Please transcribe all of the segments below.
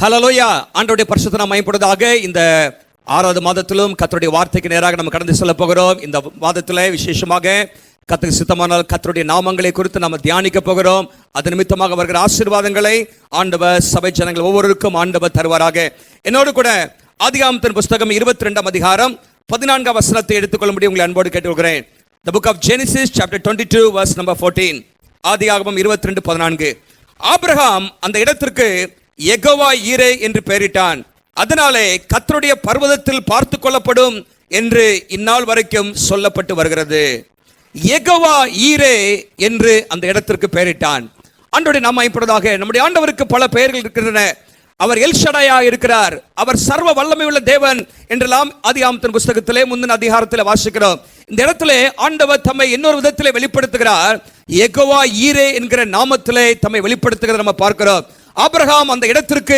ஹல்லேலூயா. ஆண்டவருடைய பரிசுத்த நாமம் மகிமைப்படுவதாக. இந்த 6வது மாதத்திலும் கர்த்தருடைய வார்த்தைக்கு நேராக நம்ம கடந்து செல்ல போகிறோம். இந்த மாதத்தில் விசேஷமாக கர்த்தருக்கு சித்தமானால் கர்த்தருடைய நாமங்களை குறித்து நம்ம தியானிக்க போகிறோம். அது நிமித்தமாக வருகிற ஆசீர்வாதங்களை ஆண்டவர் சபை ஜனங்கள் ஒவ்வொருவருக்கும் ஆண்டவர் தருவாராக. என்னோடு கூட ஆதியாகமத்தின் புஸ்தகம் 22ஆம் அதிகாரம் 14ஆம் வசனத்தை எடுத்துக்கொள்ளும்படி உங்களை அன்போடு கேட்டுக்கொள்கிறேன். The book of Genesis chapter 22 verse number 14. ஆதியாகமம் 22:14. ஆபிரகாம் அந்த இடத்திற்கு யெகோவா ஈரே என்று பெயரிட்டான். அதனாலே கர்த்தருடைய பர்வதத்தில் பார்த்து கொள்ளப்படும் என்று இந்நாள் வரைக்கும் சொல்லப்பட்டு வருகிறது. யெகோவா ஈரே என்று அந்த இடத்திற்கு பெயரிட்டான். ஆண்டவருடைய நாமம் மகிமைப்படுவதாக. நம்முடைய ஆண்டவருக்கு பல பெயர்கள் இருக்கின்றன. அவர் எல்ஷடாயா இருக்கிறார். அவர் சர்வ வல்லமை உள்ள தேவன் என்றெல்லாம் ஆதியாகமத்தின் புஸ்தகத்திலே முந்தின அதிகாரத்தில் வாசிக்கிறோம். இந்த இடத்திலே ஆண்டவர் தம்மை இன்னொரு விதத்திலே வெளிப்படுத்துகிறார். யெகோவா ஈரே என்கிற நாமத்திலே தம்மை வெளிப்படுத்துகிறத நம்ம பார்க்கிறோம். ஆபிரகாம் அந்த இடத்திற்கு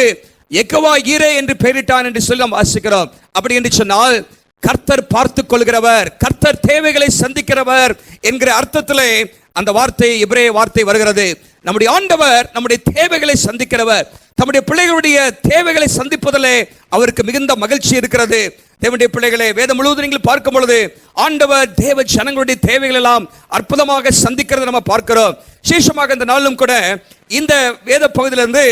யெகோவா ஈரே என்று பெயரிட்டான் என்று சொல்லி நாம் வாசிக்கிறோம். அப்படி என்று சொன்னால் கர்த்தர் பார்த்து கொள்கிறவர், கர்த்தர் தேவைகளை சந்திக்கிறவர் என்கிற அர்த்தத்திலே அந்த வார்த்தை எபிரேய வார்த்தை வருகிறது. நம்முடைய ஆண்டவர் நம்முடைய தேவைகளை சந்திக்கிறவர். நம்முடைய பிள்ளைகளுடைய தேவைகளை சந்திப்பதிலே அவருக்கு மிகுந்த மகிழ்ச்சி இருக்கிறது. தேவனுடைய பிள்ளைகளை வேதம் முழுவதும் நீங்கள் பார்க்கும் பொழுது ஆண்டவர் தேவ ஜனங்களுடைய தேவைகள் எல்லாம் அற்புதமாக சந்திக்கிறதை நம்ம பார்க்கிறோம். விசேஷமாக இந்த நாளிலும் கூட இந்த வேத பகுதியிலிருந்து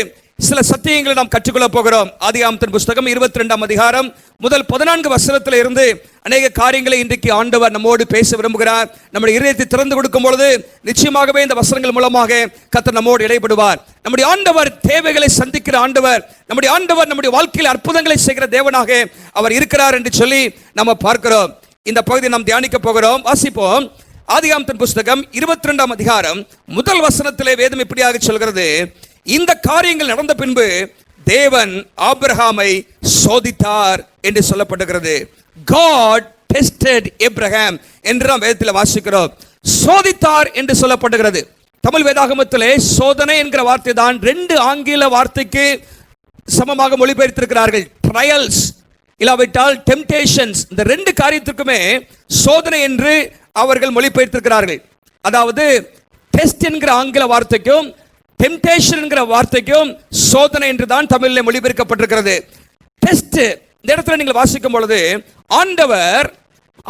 சில சத்தியங்களை நாம் கற்றுக்கொள்ள போகிறோம். ஆதியாகமத்தின் புஸ்தகம் 22ஆம் அதிகாரம் முதல் 14 வசனத்தில் இருந்து அநேக காரியங்களை இன்றைக்கு ஆண்டவர் நம்மோடு பேச விரும்புகிறார். நம்முடைய இதயத்தை திறந்து கொடுக்கும் பொழுது நிச்சயமாகவே இந்த வசனங்கள் மூலமாக கர்த்தர் நம்மோடு இடைப்படுவார். நம்முடைய ஆண்டவர் தேவைகளை சந்திக்கிற ஆண்டவர். நம்முடைய ஆண்டவர் நம்முடைய வாழ்க்கையில் அற்புதங்களை செய்கிற தேவனாக அவர் இருக்கிறார் என்று சொல்லி நம்ம பார்க்கிறோம். இந்த பகுதியை நாம் தியானிக்க போகிறோம். வாசிப்போம். ஆதியாகமத்தின் புஸ்தகம் 22ஆம் அதிகாரம் முதல் வசனத்திலே வேதம் இப்படியாக சொல்கிறது. இந்த காரியங்கள் நடந்த பின்பு தேவன் ஆபிரகாமை சோதித்தார் என்று சொல்லப்படுகிறது. God tested Abraham என்று நாம் வேதத்தில் வாசிக்கிறோம். சோதித்தார் என்று சொல்லப்படுகிறது. தமிழ் வேதாகமத்திலே சோதனை என்கிற வார்த்தை தான் 2 ஆங்கில வார்த்தைக்கு சமமாக மொழிபெயர்த்திருக்கிறார்கள். ட்ரையல்ஸ் இல்லாவிட்டால் டெம்டேஷன்ஸ். இந்த 2 காரியத்துக்குமே சோதனை என்று அவர்கள் மொழிபெயர்த்திருக்கிறார்கள். அதாவது டெஸ்ட் என்கிற ஆங்கில வார்த்தைக்கும் டெம்டேஷன் என்கிற வார்த்தைக்கும் சோதனை என்று தான் தமிழில் மொழிபெயர்க்கப்பட்டிருக்கிறது. டெஸ்ட் இந்த இடத்துல நீங்கள் வாசிக்கும் பொழுது ஆண்டவர்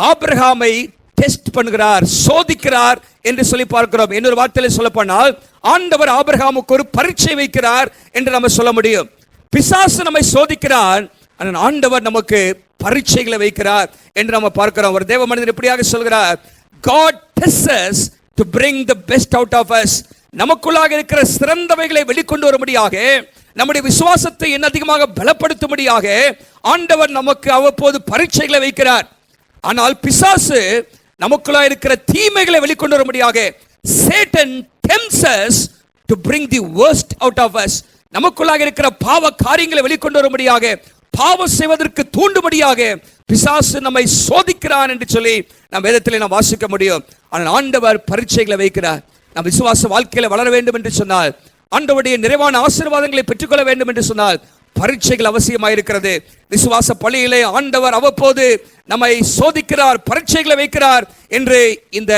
ஆபிரகாமை டெஸ்ட் பண்ணுகிறார், சோதிக்கிறார் என்று சொல்லி பார்க்கிறோம். இன்னொரு வார்த்தையில சொல்ல போனால் ஆண்டவர் ஆபிரகாமுக்கு ஒரு பரீட்சை வைக்கிறார் என்று நம்ம சொல்ல முடியும். பிசாசு நம்மை சோதிக்கிறார், ஆனால் ஆண்டவர் நமக்கு பரீட்சைகளை வைக்கிறார் என்று நம்ம பார்க்கிறோம். ஒரு தேவ மனிதன் எப்படியாக சொல்கிறார், God tests us to bring the best out of us. நமக்குள்ளாக இருக்கிற சிறந்தவைகளை வெளிக்கொண்டு வரும்படியாக, நம்முடைய விசுவாசத்தை இன்னும் அதிகமாக பலப்படுத்தும்படியாக ஆண்டவர் நமக்கு அவ்வப்போது பரீட்சைகளை வைக்கிறார். ஆனால் பிசாசு நமக்குள்ளாக இருக்கிற தீமைகளை வெளிக்கொண்டு வரும்படியாக, Satan tempts us to bring the worst out of us. நமக்குள்ளாக இருக்கிற பாவ காரியங்களை வெளிக்கொண்டு வரும்படியாக, பாவம் செய்வதற்கு தூண்டும்படியாக பிசாசு நம்மை சோதிக்கிறான் என்று சொல்லி நாம் வேதத்தில் நாம் வாசிக்க முடியும். ஆனால் ஆண்டவர் பரீட்சைகளை வைக்கிறார். நாம் விசுவாச வாழ்க்கையில வளர வேண்டும் என்று சொன்னால், ஆண்டவருடைய நிறைவான ஆசீர்வாதங்களை பெற்றுக்கொள்ள வேண்டும் என்று சொன்னால் பரீட்சைகள் அவசியமாயிருக்கிறது. விசுவாச பள்ளியிலே ஆண்டவர் அவ்வப்போது நம்மை சோதிக்கிறார், பரீட்சைகளை வைக்கிறார் என்று இந்த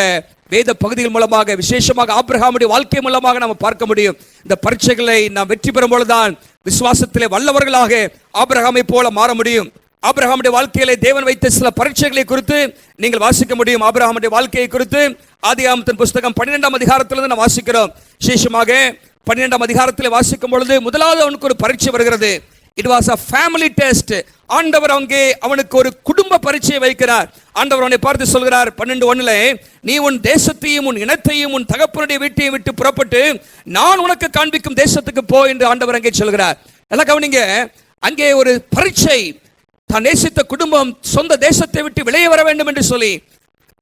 வேத பகுதிகள் மூலமாக, விசேஷமாக ஆபிரகாமுடைய வாழ்க்கை மூலமாக நாம் பார்க்க முடியும். இந்த பரீட்சைகளை நாம் வெற்றி பெறும் பொழுதுதான் விசுவாசத்திலே வல்லவர்களாக ஆபிரகாமை போல மாற முடியும். ஆபிரகாமுடைய வாழ்க்கையிலே தேவன் வைத்த சில பரீட்சைகளை குறித்து நீங்கள் வாசிக்க முடியும். ஆபிரகாமுடைய வாழ்க்கையை குறித்து ஆதியாகமத்தின் புஸ்தகம் 12ஆம் அதிகாரத்திலிருந்து நாம் வாசிக்கிறோம். விசேஷமாக 12ஆம் அதிகாரத்தில் வாசிக்கும் பொழுது முதலாவது அவனுக்கு ஒரு பரீட்சை வருகிறது. It was a family test. ஆண்டவர் அங்கே அவனுக்கு ஒரு குடும்ப பரீட்சையை வைக்கிறார். ஆண்டவர் அவனை பார்த்து சொல்கிறார் 12:1, நீ உன் தேசத்தையும் உன் இனத்தையும் உன் தகப்பனுடைய வீட்டையும் விட்டு புறப்பட்டு நான் உனக்கு காண்பிக்கும் தேசத்துக்கு போ என்று ஆண்டவர் அங்கே சொல்கிறார். எல்லாம் கவனிங்க, அங்கே ஒரு பரீட்சை. தான் நேசித்த குடும்பம் சொந்த தேசத்தை விட்டு வெளியே வர வேண்டும் என்று சொல்லி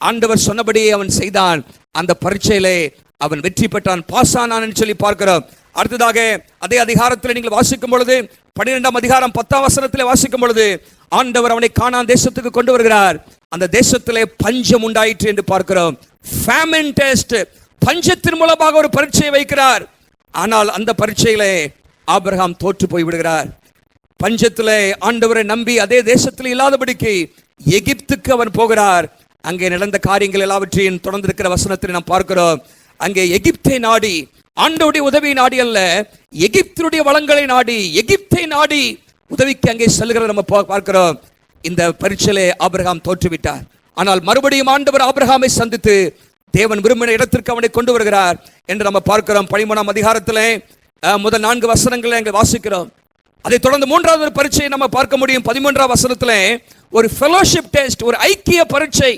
ஆண்டவர் சொன்னபடியே அவன் செய்தான். அந்த பரீட்சையிலே அவன் வெற்றி பெற்றான், பாஸ் ஆனான் சொல்லி பார்க்கிறோம். அடுத்ததாக அதே அதிகாரத்தில் நீங்கள் வாசிக்கும் பொழுது 12ஆம் அதிகாரம் 10ஆம் வசனத்தில் வாசிக்கும் பொழுது ஆண்டவர் அவனை கானான் தேசத்துக்கு கொண்டு வருகிறார். அந்த தேசத்திலே பஞ்சம் உண்டாயிற்று என்று பார்க்கிறோம். ஃபேமின் டெஸ்ட், பஞ்சத்தின் மூலமாக ஒரு பரீட்சையை வைக்கிறார். ஆனால் அந்த பரீட்சையிலே ஆபிரகாம் தோற்று போய் விடுகிறார். பஞ்சத்திலே ஆண்டவரை நம்பி அதே தேசத்தில் இல்லாதபடிக்கு எகிப்துக்கு அவன் போகிறார். அங்கே நடந்த காரியங்கள் எல்லாவற்றையும் தொடர்ந்து இருக்கிற வசனத்தில் நாம் பார்க்கிறோம். அங்கே எகிப்தை நாடி ஆண்டவருடைய உதவி நாடி அல்ல, எகிப்தினுடைய வளங்களை நாடி, எகிப்தை நாடி உதவிக்கு அங்கே செல்கிறத நம்ம பார்க்கிறோம். இந்த பரீட்சையிலே ஆபிரகாம் தோற்றுவிட்டார். ஆனால் மறுபடியும் ஆண்டவர் ஆபிரகாமை சந்தித்து தேவன் விரும்பின இடத்திற்கு அவனை கொண்டு வருகிறார் என்று நம்ம பார்க்கிறோம். 13ஆம் அதிகாரத்திலே முதல் 4 வசனங்களை அங்கே வாசிக்கிறோம். அதை தொடர்ந்து 3வது பரீட்சையை நம்ம பார்க்க முடியும். 13ஆம் வசனத்திலே ஒரு ஃபெலோஷிப் டெஸ்ட், ஒரு ஐக்கிய பரீட்சை.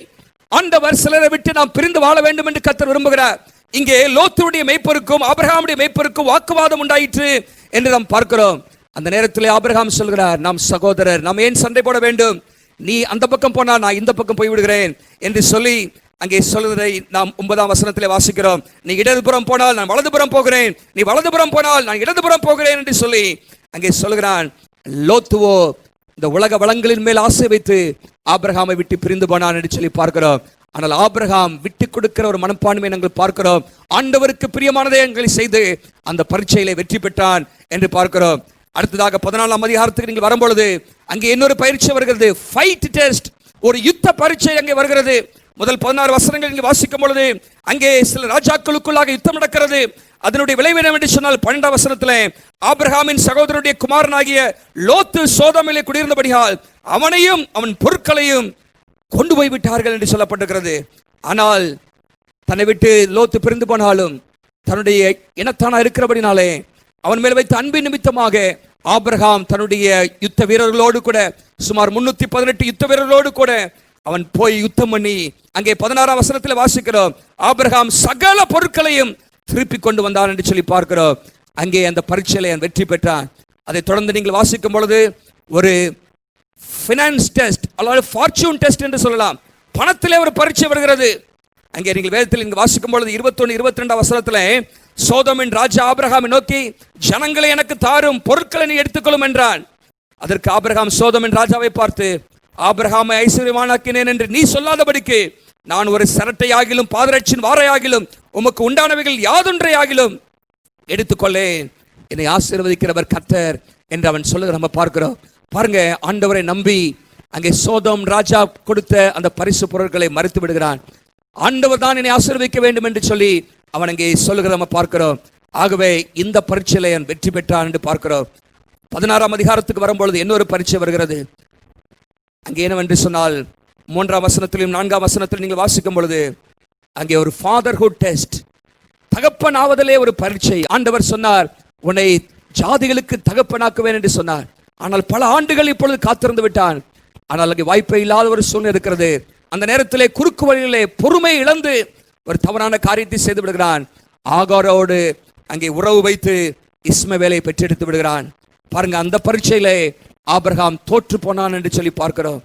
ஆண்டவர் சிலரை விட்டு நாம் பிரிந்து வாழ வேண்டும் என்று கர்த்தர் விரும்புகிறார். இங்கே லோத்துடைய மேய்ப்பருக்கும் ஆபிரகாமுடைய மேய்ப்பருக்கும் வாக்குவாதம் உண்டாயிற்று என்று நாம் பார்க்கிறோம். அந்த நேரத்தில் ஆபிரகாம் சொல்கிறார், நாம் சகோதரர், நாம் ஏன் சண்டை போட வேண்டும்? நீ அந்த பக்கம் போனா நான் இந்த பக்கம் போய் விடுகிறேன் என்று சொல்லி அங்கே சொல்வதை நாம் 9ஆம் வசனத்திலே வாசிக்கிறோம். நீ இடதுபுறம் போனால் நான் வலதுபுறம் போகிறேன், நீ வலதுபுறம் போனால் நான் இடதுபுறம் போகிறேன் என்று சொல்லி அங்கே சொல்கிறான். லோத்துவோ இந்த உலக வளங்களின் மேல் ஆசை வைத்து ஆபிரகாமை விட்டு பிரிந்து போனான் என்று சொல்லி பார்க்கிறோம். ஆனால் ஆபிரகாம் விட்டு கொடுக்கிற ஒரு மனப்பான்மையை நாங்கள் பார்க்கிறோம். ஆண்டவருக்கு பிரியமானதை எங்களை செய்து அந்த பரீட்சையிலே வெற்றி பெற்றான் என்று பார்க்கிறோம். அடுத்ததாக 14ஆம் அதிகாரத்துக்கு நீங்கள் வரும்பொழுது அங்கே இன்னொரு பயிற்சி வருகிறது, ஃபைட் டெஸ்ட், ஒரு யுத்த பரீட்சை அங்கே வருகிறது. முதல் 16 வசனங்கள் இங்கே வாசிக்கும் பொழுது அங்கே சில ராஜாக்களுக்குள்ளாக யுத்தம் நடக்கிறது. அதனுடைய விளைவு என்னவென்று சொன்னால் 12ஆம் வசனத்திலே ஆபிரகாமின் சகோதரனுடைய குமாரனாகிய லோத்து சோதோமிலே குடியிருந்தபடியால் அவனையும் அவன் பொருட்களையும் கொண்டு போய் விட்டார்கள் என்று சொல்லப்பட்டிருக்கிறது. ஆனால் தன்னை விட்டு லோத்து பிரிந்து போனாலும் தன்னுடைய இனத்தானா இருக்கிறபடினாலே அவன் மேல் வைத்த அன்பின் நிமித்தமாக ஆபிரகாம் தன்னுடைய யுத்த வீரர்களோடு கூட சுமார் 318 யுத்த வீரர்களோடு கூட அவன் போய் யுத்தம் பண்ணி அங்கே 16ஆம் வசனத்தில் வாசிக்கிறோம், ஆபிரகாம் சகல பொருட்களையும் திருப்பி கொண்டு வந்தான் என்று சொல்லி பார்க்கிறோம். அங்கே அந்த பரீட்சையிலே வெற்றி பெற்றான். அதை தொடர்ந்து நீங்கள் வாசிக்கும் பொழுது ஒரு ஃபினான்ஸ் டெஸ்ட் அல்லது ஃபார்ச்சூன் டெஸ்ட் என்று சொல்லலாம், பணத்திலே ஒரு பரீட்சை வருகிறது. அங்கே நீங்கள் வேதத்தில் இங்கு வாசிக்கும் பொழுது 21, 22 வசனத்திலே சோதோமின் ராஜா ஆபிரகாமை நோக்கி, ஜனங்களை எனக்கு தாரும், பொருட்களை நீ எடுத்துக்கொள்ளும் என்றான். அதற்கு ஆபிரகாம் சோதோமின் ராஜாவை பார்த்து, ஆபிரகாமை ஐஸ்வர்யவானாக்கினேன் என்று நீ சொல்லாதபடிக்கு நான் ஒரு சரட்டையாகிலும் பாதரட்சின் வாரையாகிலும் உமக்கு உண்டானவைகள் யாதொன்றையாகிலும் எடுத்துக்கொள்ளேன், என்னை ஆசீர்வதிக்கிறவர் கர்த்தர் என்று அவன் சொல்லுகிற நம்ம பார்க்கிறோம். பாருங்க, ஆண்டவரை நம்பி அங்கே சோதோம் ராஜா கொடுத்த அந்த பரிசு பொருட்களை மறுத்து விடுகிறான். ஆண்டவர் தான் என்னை ஆசீர்வதிக்க வேண்டும் என்று சொல்லி அவன் அங்கே சொல்லுகிற நம்ம பார்க்கிறோம். ஆகவே இந்த பரீட்சையிலே வெற்றி பெற்றான் என்று பார்க்கிறோம். 16ஆம் அதிகாரத்துக்கு வரும்பொழுது இன்னொரு பரீட்சை வருகிறது. அங்கே என்னவென்று சொன்னால் 3ஆம் வசனத்திலும் 4ஆம் வசனத்திலும் நீங்கள் வாசிக்கும் பொழுது அங்கே ஒரு ஃபாதர்ஹுட் டெஸ்ட், தகப்பன் ஆவதிலே ஒரு பரீட்சை. ஆண்டவர் சொன்னார், உன்னை ஜாதிகளுக்கு தகப்பனாக்குவேன் என்று சொன்னார். ஆனால் பல ஆண்டுகள் இப்பொழுது காத்திருந்து விட்டான். ஆனால் அங்கே வாய்ப்பே இல்லாத ஒரு சூழ்நிலை இருக்கிறது. அந்த நேரத்திலே குறுக்கு வழியிலே பொறுமை இழந்து ஒரு தவறான காரியத்தை செய்து விடுகிறான். ஆகாரோடு அங்கே உறவு வைத்து இஸ்மவேலை பெற்றெடுத்து விடுகிறான். பாருங்க, அந்த பரீட்சையிலே ஆபிரகாம் தோற்று போனான் என்று சொல்லி பார்க்கிறோம்.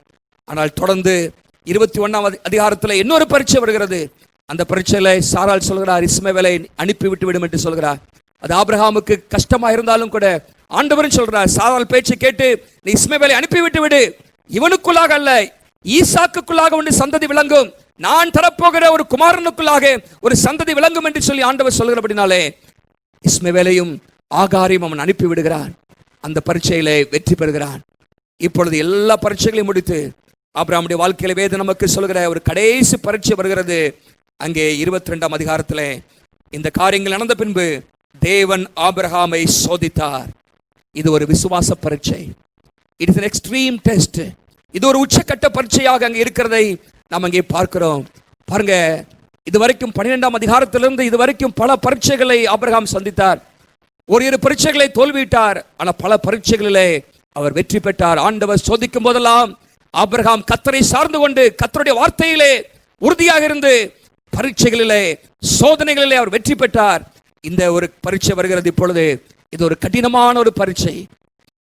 ஆனால் தொடர்ந்து 21ஆம் அதிகாரத்தில் இன்னொரு பரீட்சை வருகிறது. அந்த பரீட்சையில சாராள் சொல்கிறார், இஸ்மவேலை அனுப்பி விட்டு விடும் என்று சொல்கிறார். அது ஆபிரகாமுக்கு கஷ்டமா இருந்தாலும் கூட ஆண்டவரும் சொல்றார், சாராள் பேச்சை கேட்டு நீ இஸ்மவேலை அனுப்பி விட்டு விடு, இவனுக்குள்ளாக அல்ல ஈசாக்குக்குள்ளாக ஒன்று சந்ததி விளங்கும், நான் தரப்போகிற ஒரு குமாரனுக்குள்ளாக ஒரு சந்ததி விளங்கும் என்று சொல்லி ஆண்டவர் சொல்கிறபடினாலே இஸ்மவேலையும் ஆகாரையும் அவன் அனுப்பி விடுகிறான். அந்த பரீட்சையிலே வெற்றி பெறுகிறான். இப்பொழுது எல்லா பரீட்சைகளையும் முடித்து ஆபிரகாமுடைய வாழ்க்கையில வேதம் நமக்கு சொல்கிற ஒரு கடைசி பரீட்சை வருகிறது. அங்கே 22ஆம் அதிகாரத்திலே இந்த காரியங்கள் நடந்த பின்பு தேவன் ஆபிரகாமை சோதித்தார். இது ஒரு விசுவாச பரீட்சை. It is an extreme test. இது ஒரு உச்சக்கட்ட பரீட்சையாக அங்கே இருக்கிறதை நாம் அங்கே பார்க்கிறோம். பாருங்க, இதுவரைக்கும் 12ஆம் அதிகாரத்திலிருந்து இதுவரைக்கும் பல பரீட்சைகளை ஆபிரகாம் சந்தித்தார். ஒரு பரீட்சைகளை தோல்வியிட்டார். ஆனால் பல பரீட்சைகளிலே அவர் வெற்றி பெற்றார். ஆண்டவர் சோதிக்கும் போதெல்லாம் ஆபிரகாம் கர்த்தரை சார்ந்து கொண்டு கர்த்தருடைய வார்த்தையிலே உறுதியாக இருந்து பரீட்சைகளிலே சோதனைகளிலே அவர் வெற்றி பெற்றார். இந்த ஒரு பரீட்சை வருகிறது இப்பொழுது. இது ஒரு கடினமான ஒரு பரீட்சை.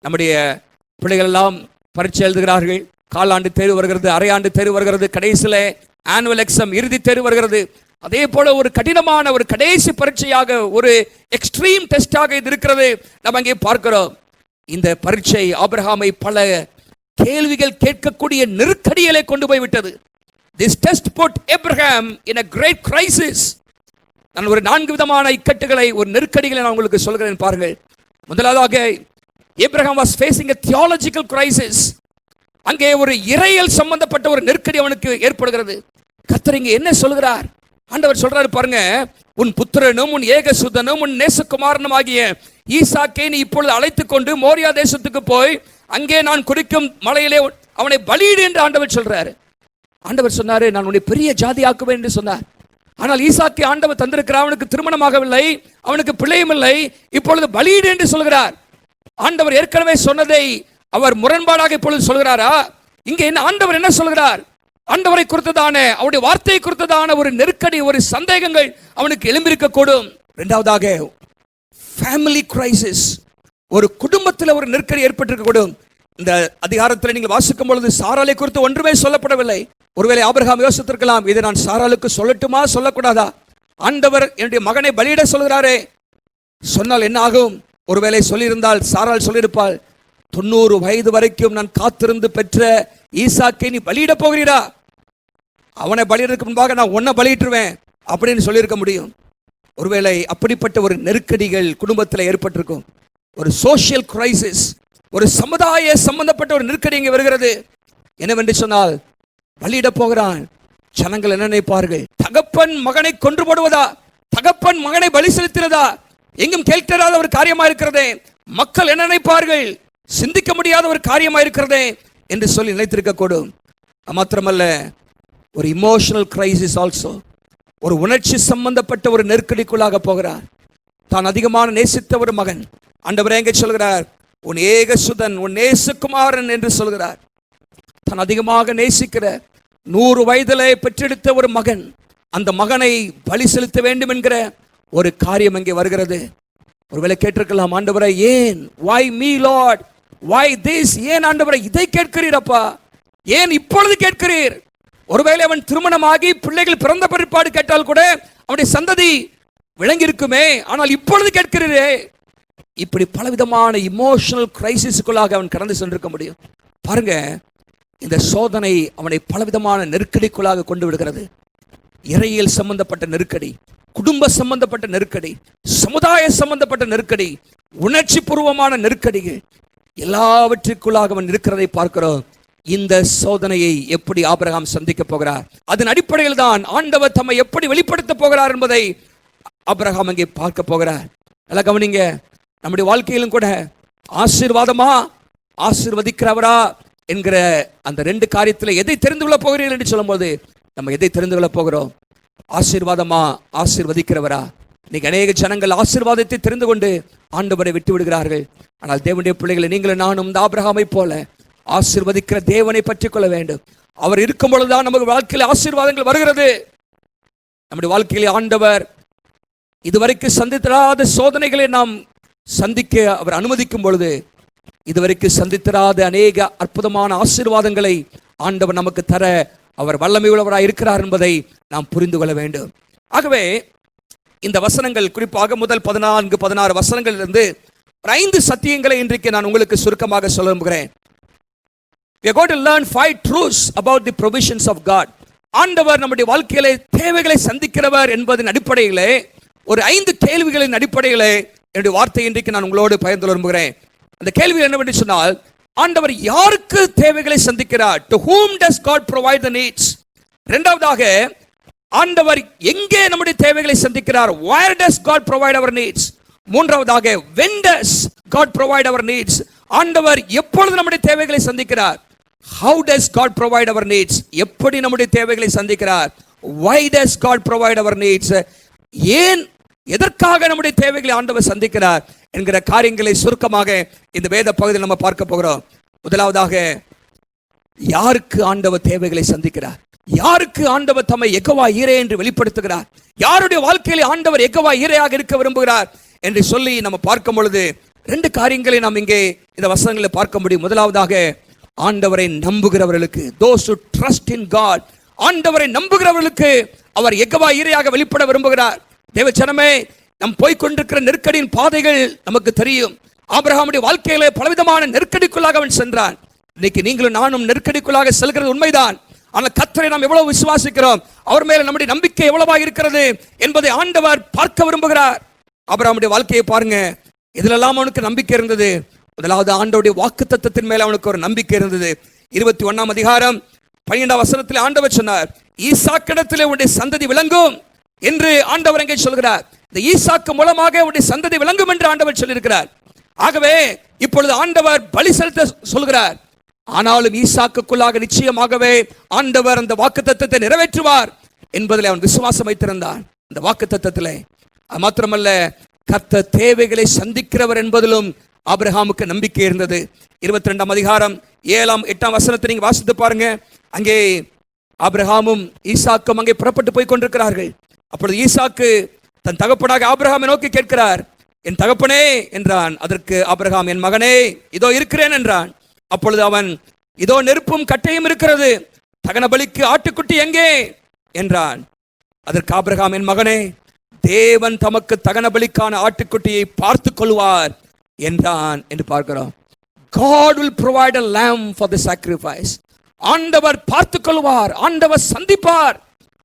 நம்முடைய பிள்ளைகள் எல்லாம் பரீட்சை எழுதுகிறார்கள். காலாண்டு தேர்வு வருகிறது, அரையாண்டு தேர்வு வருகிறது, கடைசியில ஆனுவல் எக்ஸாம் இறுதி தேர்வு வருகிறது. அதே போல ஒரு கடினமான ஒரு கடைசி பரீட்சையாக ஒரு எக்ஸ்ட்ரீம் டெஸ்டாக இது இருக்கிறது நம்ம அங்கே பார்க்கிறோம். இந்த பரீட்சை ஆபிரகாமை பல கேள்விகள் கேட்கக்கூடிய நெருக்கடிகளை கொண்டு போய் விட்டது. This test put Abraham in a great crisis. நான் ஒரு 4 விதமான இக்கட்டுகளை, ஒரு நெருக்கடிகளை நான் உங்களுக்கு சொல்கிறேன் பாருங்கள். முதலாவதாக Abraham was facing a theological crisis. அங்கே ஒரு இறையியல் சம்பந்தப்பட்ட ஒரு நெருக்கடி அவனுக்கு ஏற்படுகிறது. கர்த்தர் இங்கே என்ன சொல்கிறார்? ஆண்டவர் சொல்றாரு பாருங்க, உன் புத்திரனும் உன் ஏகசுதனும் உன் நேசகுமாரனும் ஆகிய ஈசாக்கை நீ இப்பொழுது அழைத்துக் கொண்டு மோரியா தேசத்துக்கு போய் அங்கே நான் குறிக்கும் மலையிலே அவனை பலியிடு என்று ஆண்டவர் சொல்றாரு. ஆண்டவர் சொன்னாரு, நான் உன்னை பெரிய ஜாதி ஆக்குவேன் என்று சொன்னார். ஆனால் ஈசாக்கை ஆண்டவர் தந்திருக்கிறார். அவனுக்கு திருமணமாகவில்லை, அவனுக்கு பிள்ளையும் இல்லை. இப்பொழுது பலியிடு என்று சொல்கிறார். ஆண்டவர் ஏற்கனவே சொன்னதை அவர் முரண்பாடாக இப்பொழுது சொல்கிறாரா? இங்கே என்ன ஆண்டவர் என்ன சொல்கிறார்? ஆண்டவரை குறித்ததான அவருடைய வார்த்தையை குறித்ததான ஒரு நெருக்கடி, ஒரு சந்தேகங்கள் அவனுக்கு எழும்பியிருக்க கூடும். இரண்டாவதாக ஃபேமிலி கிரைசிஸ், ஒரு குடும்பத்தில் ஒரு நெருக்கடி ஏற்பட்டிருக்க கூடும். இந்த அதிகாரத்தில் நீங்கள் வாசிக்கும் பொழுது சாராளை குறித்து ஒன்றுமே சொல்லப்படவில்லை. ஒருவேளை ஆபிரகாம் யோசித்திருக்கலாம், இதை நான் சாராளுக்கு சொல்லட்டுமா சொல்லக்கூடாதா? ஆண்டவர் என்னுடைய மகனை பலியிட சொல்கிறாரே, சொன்னால் என்ன ஆகும்? ஒருவேளை சொல்லியிருந்தால் சாராள் சொல்லியிருப்பாள், 90 வயது வரைக்கும் நான் காத்திருந்து பெற்ற ஈசாக்கை நீ பலியிட போகிறீரா? அவனை பலியிடறதுக்கு முன்பாக நான் உன்னை பலியிட்டுருவேன் அப்படின்னு சொல்லியிருக்க முடியும். ஒருவேளை அப்படிப்பட்ட ஒரு நெருக்கடிகள் குடும்பத்தில் ஏற்பட்டிருக்கும். ஒரு சோசியல் கிரைசிஸ், ஒரு சமுதாய சம்பந்தப்பட்ட ஒரு நெருக்கடி இங்கே வருகிறது. என்னவென்று சொன்னால், பலியிட போகிறான். ஜனங்கள் என்ன நினைப்பார்கள்? தகப்பன் மகனை கொன்று போடுவதா? தகப்பன் மகனை பலி செலுத்தினதா? எங்கும் கேட்காத ஒரு காரியமா இருக்கிறதே. மக்கள் என்ன நினைப்பார்கள்? சிந்திக்க முடியாத ஒரு காரியமா இருக்கிறதே என்று சொல்லி நினைத்திருக்க கூடும். மாத்திரமல்ல, ஒரு இமோஷனல் கிரைசிஸ் ஆல்சோ, ஒரு உணர்ச்சி சம்பந்தப்பட்ட ஒரு நெருக்கடிக்குள்ளாக போகிறார். தான் அதிகமான நேசித்த ஒரு மகன், ஆண்டவர் எங்கே சொல்கிறார்? உன் ஏகசுதன், உன் நேசகுமாரன் என்று சொல்கிறார். தான் அதிகமாக நேசிக்கிற 100 வயதிலே பெற்றெடுத்த ஒரு மகன், அந்த மகனை பலி செலுத்த வேண்டும் என்கிற ஒரு காரியம் அங்கே வருகிறது. ஒருவேளை கேட்டிருக்கலாம், ஆண்டவரை ஏன்? why me lord, why this? ஏன் ஆண்டவரை இதை கேட்கிறீரப்பா? ஏன் இப்பொழுது கேட்கிறீர்? ஒருவேளை அவன் திருமணமாகி பிள்ளைகள் பிறந்த பிற்பாடு கேட்டால் கூட அவனுடைய சந்ததி விளங்கி இருக்குமே. ஆனால் இப்பொழுது கேட்கிறீரே. இப்படி பலவிதமான இமோஷனல் கிரைசிஸ்க்குள்ளாக அவன் கடந்து சென்றிருக்க முடியும். பாருங்க, இந்த சோதனை அவனை பலவிதமான நெருக்கடிக்குள்ளாக கொண்டு விடுகிறது. இறையியல் சம்பந்தப்பட்ட நெருக்கடி, குடும்ப சம்பந்தப்பட்ட நெருக்கடி, சமுதாய சம்பந்தப்பட்ட நெருக்கடி, உணர்ச்சி பூர்வமான நெருக்கடிகள், எல்லாவற்றிற்குள்ளாக அவன் இருக்கிறதை பார்க்கிறோம். இந்த சோதனையை எப்படி ஆபிரகாம் சந்திக்க போகிறார்? அதன் அடிப்படையில் தான் ஆண்டவர் தம்மை எப்படி வெளிப்படுத்த போகிறார் என்பதை ஆபிரகாம் அங்கே பார்க்க போகிறார். நல்லா கவனிங்க, நம்முடைய வாழ்க்கையிலும் கூட ஆசீர்வாதமா ஆசீர்வதிக்கிறவரா என்கிற அந்த 2 காரியத்தில் எதை தெரிந்து கொள்ள போகிறீர்கள் என்று சொல்லும்போது நம்ம எதை தெரிந்து கொள்ள போகிறோம்? ஆசீர்வாதமா ஆசீர்வதிக்கிறவரா? இன்னைக்கு அநேக ஜனங்கள் ஆசீர்வாதத்தை தெரிந்து கொண்டு ஆண்டவரை விட்டு விடுகிறார்கள். ஆனால் தேவனுடைய பிள்ளைகளை, நீங்களும் நானும் இந்த ஆபிரகாமை போல ஆசீர்வதிக்கிற தேவனை பற்றி கொள்ள வேண்டும். அவர் இருக்கும் பொழுதுதான் நமக்கு வாழ்க்கையில் ஆசீர்வாதங்கள் வருகிறது. நம்முடைய வாழ்க்கையிலே ஆண்டவர் இதுவரைக்கும் சந்தித்திராத சோதனைகளை நாம் சந்திக்க அவர் அனுமதிக்கும் பொழுது இதுவரைக்கும் சந்தித்திராத அநேக அற்புதமான ஆசீர்வாதங்களை ஆண்டவர் நமக்கு தர அவர் வல்லமை உள்ளவராக இருக்கிறார் என்பதை நாம் புரிந்து கொள்ள வேண்டும். ஆகவே இந்த வசனங்கள், குறிப்பாக முதல் 14-16 வசனங்களிலிருந்து 5 சத்தியங்களை இன்றைக்கு நான் உங்களுக்கு சுருக்கமாக சொல்ல விரும்புகிறேன். We are going to learn 5 truths about the provisions of God. ஆண்டவர் நம்முடைய வாழ்க்கையிலே தேவைகளை சந்திக்கிறவர் என்பதன் அடிப்படையிலே ஒரு 5 கேள்விகளின் அடிப்படையிலே என்னுடைய வார்த்தை இன்றைக்கு நான் உங்களோடு பகிர்ந்து விரும்புகிறேன். அந்த கேள்வி என்னவென்று சொன்னால், ஆண்டவர் யாருக்கு தேவைகளை சந்திக்கிறார்? To whom does God provide the needs? இரண்டாவதாக, ஆண்டவர் எங்கே நம்முடைய தேவைகளை சந்திக்கிறார்? Where does God provide our needs? மூன்றாவதாக, when does God provide our needs? ஆண்டவர் எப்பொழுது நம்முடைய தேவைகளை சந்திக்கிறார்? How does God provide our needs? எப்படி நம்முடைய தேவைகளை சந்திக்கிறார்? Why does God provide our needs? ஏன், எதற்காக நம்முடைய தேவைகளை ஆண்டவர் சந்திக்கிறார் என்கிற காரியங்களை சுருக்கமாக இந்த வேத பகுதியில் நம்ம பார்க்க போகிறோம். முதலாவதாக, யாருக்கு ஆண்டவர் தேவைகளை சந்திக்கிறார்? யாருக்கு ஆண்டவர் தம்மை யெகோவா ஈரே என்று வெளிப்படுத்துகிறார்? யாருடைய வாழ்க்கையில் ஆண்டவர் யெகோவா ஈரையாக இருக்க விரும்புகிறார் என்று சொல்லி நம்ம பார்க்கும் பொழுது 2 காரியங்களை நாம் இங்கே இந்த வசனங்களில் பார்க்க முடியும். முதலாவதாக, ஆண்டவரை நம்புகிறவர்களுக்கு, those who trust in God, ஆண்டவரை நம்புகிறவர்களுக்கு அவர் யெகோவா ஈரையாக வெளிப்பட விரும்புகிறார். தேவ ஜனமே, நாம் போய்கொண்டிருக்கிற நெருக்கடியின் பாதைகள் நமக்கு தெரியும். ஆபிரகாமுடைய வாழ்க்கையிலே பலவிதமான நெருக்கடிக்குள்ளாக அவன் சென்றான். இன்னைக்கு நீங்களும் நானும் நெருக்கடிக்குள்ளாக செல்கிறது உண்மைதான். ஆனால் கர்த்தரை நாம் எவ்வளவு விசுவாசிக்கிறோம், அவர் மேல நம்முடைய நம்பிக்கை எவ்வளவாக இருக்கிறது என்பதை ஆண்டவர் பார்க்க விரும்புகிறார். ஆபிரகாமுடைய வாழ்க்கையை பாருங்க, இதிலெல்லாம் அவனுக்கு நம்பிக்கை இருந்தது. முதலாவது, ஆண்டவருடைய வாக்குத்தத்தத்தின் மேல அவனுக்கு ஒரு நம்பிக்கை இருந்தது. 21ஆம் அதிகாரம் 12ஆம் வசனத்தில் ஆண்டவர் சொன்னார், ஈசாக்கிடத்திலே உன்னுடைய சந்ததி விளங்கும், என்று ஆண்டவர் எங்கே சொல்கிறார்? இந்த ஈசாக்கு மூலமாக உன்னுடைய சந்ததி விளங்கும் என்று ஆண்டவர் சொல்லியிருக்கிறார். ஆகவே இப்பொழுது ஆண்டவர் பலி செலுத்த சொல்கிறார். ஆனாலும் ஈசாக்குக்குள்ளாக நிச்சயமாகவே ஆண்டவர் அந்த வாக்குத்தத்தத்தை நிறைவேற்றுவார் என்பதில் அவன் விசுவாசம் வைத்திருந்தான். இந்த வாக்குத்தத்தத்திலே அது மாத்திரமல்ல, கர்த்தர் தேவைகளை சந்திக்கிறவர் என்பதிலும் ஆபிரகாமுக்கு நம்பிக்கை இருந்தது. 22ஆம் அதிகாரம் 7ஆம் 8ஆம் வசனத்தை நீங்க வாசித்து பாருங்க. அங்கே ஆபிரகாமும் ஈசாக்கும் அங்கே புறப்பட்டு போய் கொண்டிருக்கிறார்கள். அப்பொழுது ஈசாக்கு தன் தகப்பனாக ஆபிரகாமை நோக்கி கேட்கிறார். என் தகப்பனே என்றான். அதற்கு ஆபிரகாம், என் மகனே இதோ இருக்கிறேன் என்றான். அப்பொழுது அவன், இதோ நெருப்பும் கட்டையும் இருக்கிறது, தகன பலிக்கு ஆட்டுக்குட்டி எங்கே என்றான். அதற்கு ஆபிரகாம், என் மகனே, தேவன் தமக்கு தகன பலிக்கான ஆட்டுக்குட்டியை பார்த்து கொள்வார் என்றான் என்று பார்க்கிறோம். God will provide a lamb for the sacrifice. ஆண்டவர் பார்த்து கொள்வார், ஆண்டவர் சந்திப்பார்.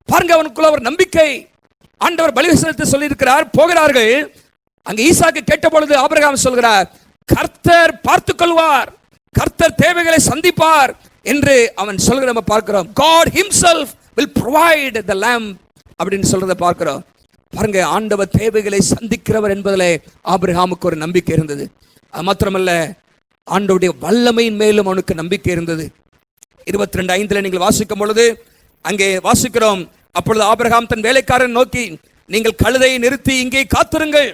பாருங்க, அவனுக்குள்ள ஒரு நம்பிக்கை. ஆண்டவர் பலி செலுத்த சொல்லி இருக்கிறார். போகிறார்கள். அங்கே ஈசாக்கு கேட்ட பொழுது ஆபிரகாம் சொல்கிறார், கர்த்தர் பார்த்து கொள்வார், கர்த்தர் தேவைகளை சந்திப்பார் என்று அவன் சொல்கிற நம்ம பார்க்கிறோம். God himself will provide the lamb அப்படின்னு சொல்றத பார்க்கிறோம். பாருங்க, ஆண்டவர் தேவைகளை சந்திக்கிறவர் என்பதிலே ஆபிரகாமுக்கு ஒரு நம்பிக்கை இருந்தது. அது மாத்திரமல்ல, ஆண்டவருடைய வல்லமையின் மேலும் அவனுக்கு நம்பிக்கை இருந்தது. 22:5 நீங்கள் வாசிக்கும் பொழுது அங்கே வாசிக்கிறோம். அப்பொழுது ஆபிரகாம் தன் வேலைக்காரன் நோக்கி, நீங்கள் கழுதையை நிறுத்தி இங்கே காத்திருங்கள்,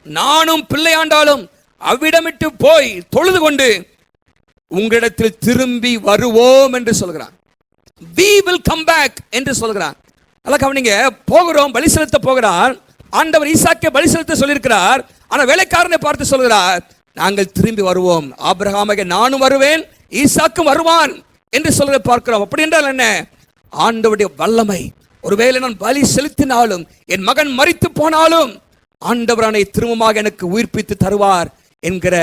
நானும் பிள்ளையாண்டாலும் அவ்விடமிட்டு போய் தொழுது கொண்டு உங்களிடத்தில் திரும்பி வருவோம் என்று சொல்கிறான். We will come back என்று சொல்கிறான். அல்ல கவனிங்க, போகிறோம், பலி செலுத்த போகிறார். ஆண்டவர் ஈசாக்கை பலி செலுத்த சொல்லியிருக்கிறார். ஆனா வேலைக்காரனை பார்த்து சொல்கிறார், நாங்கள் திரும்பி வருவோம். ஆபிரகாமாக நானும் வருவேன், ஈசாக்கும் வருவான் என்று சொல்றதை பார்க்கிறோம். அப்படி என்றால் என்ன? ஆண்டவருடைய வல்லமை. ஒருவேளை நான் பலி செலுத்தினாலும், என் மகன் மரித்து போனாலும், ஆண்டவர் அவனை திரும்பமாக எனக்கு உயிர்ப்பித்து தருவார் என்கிற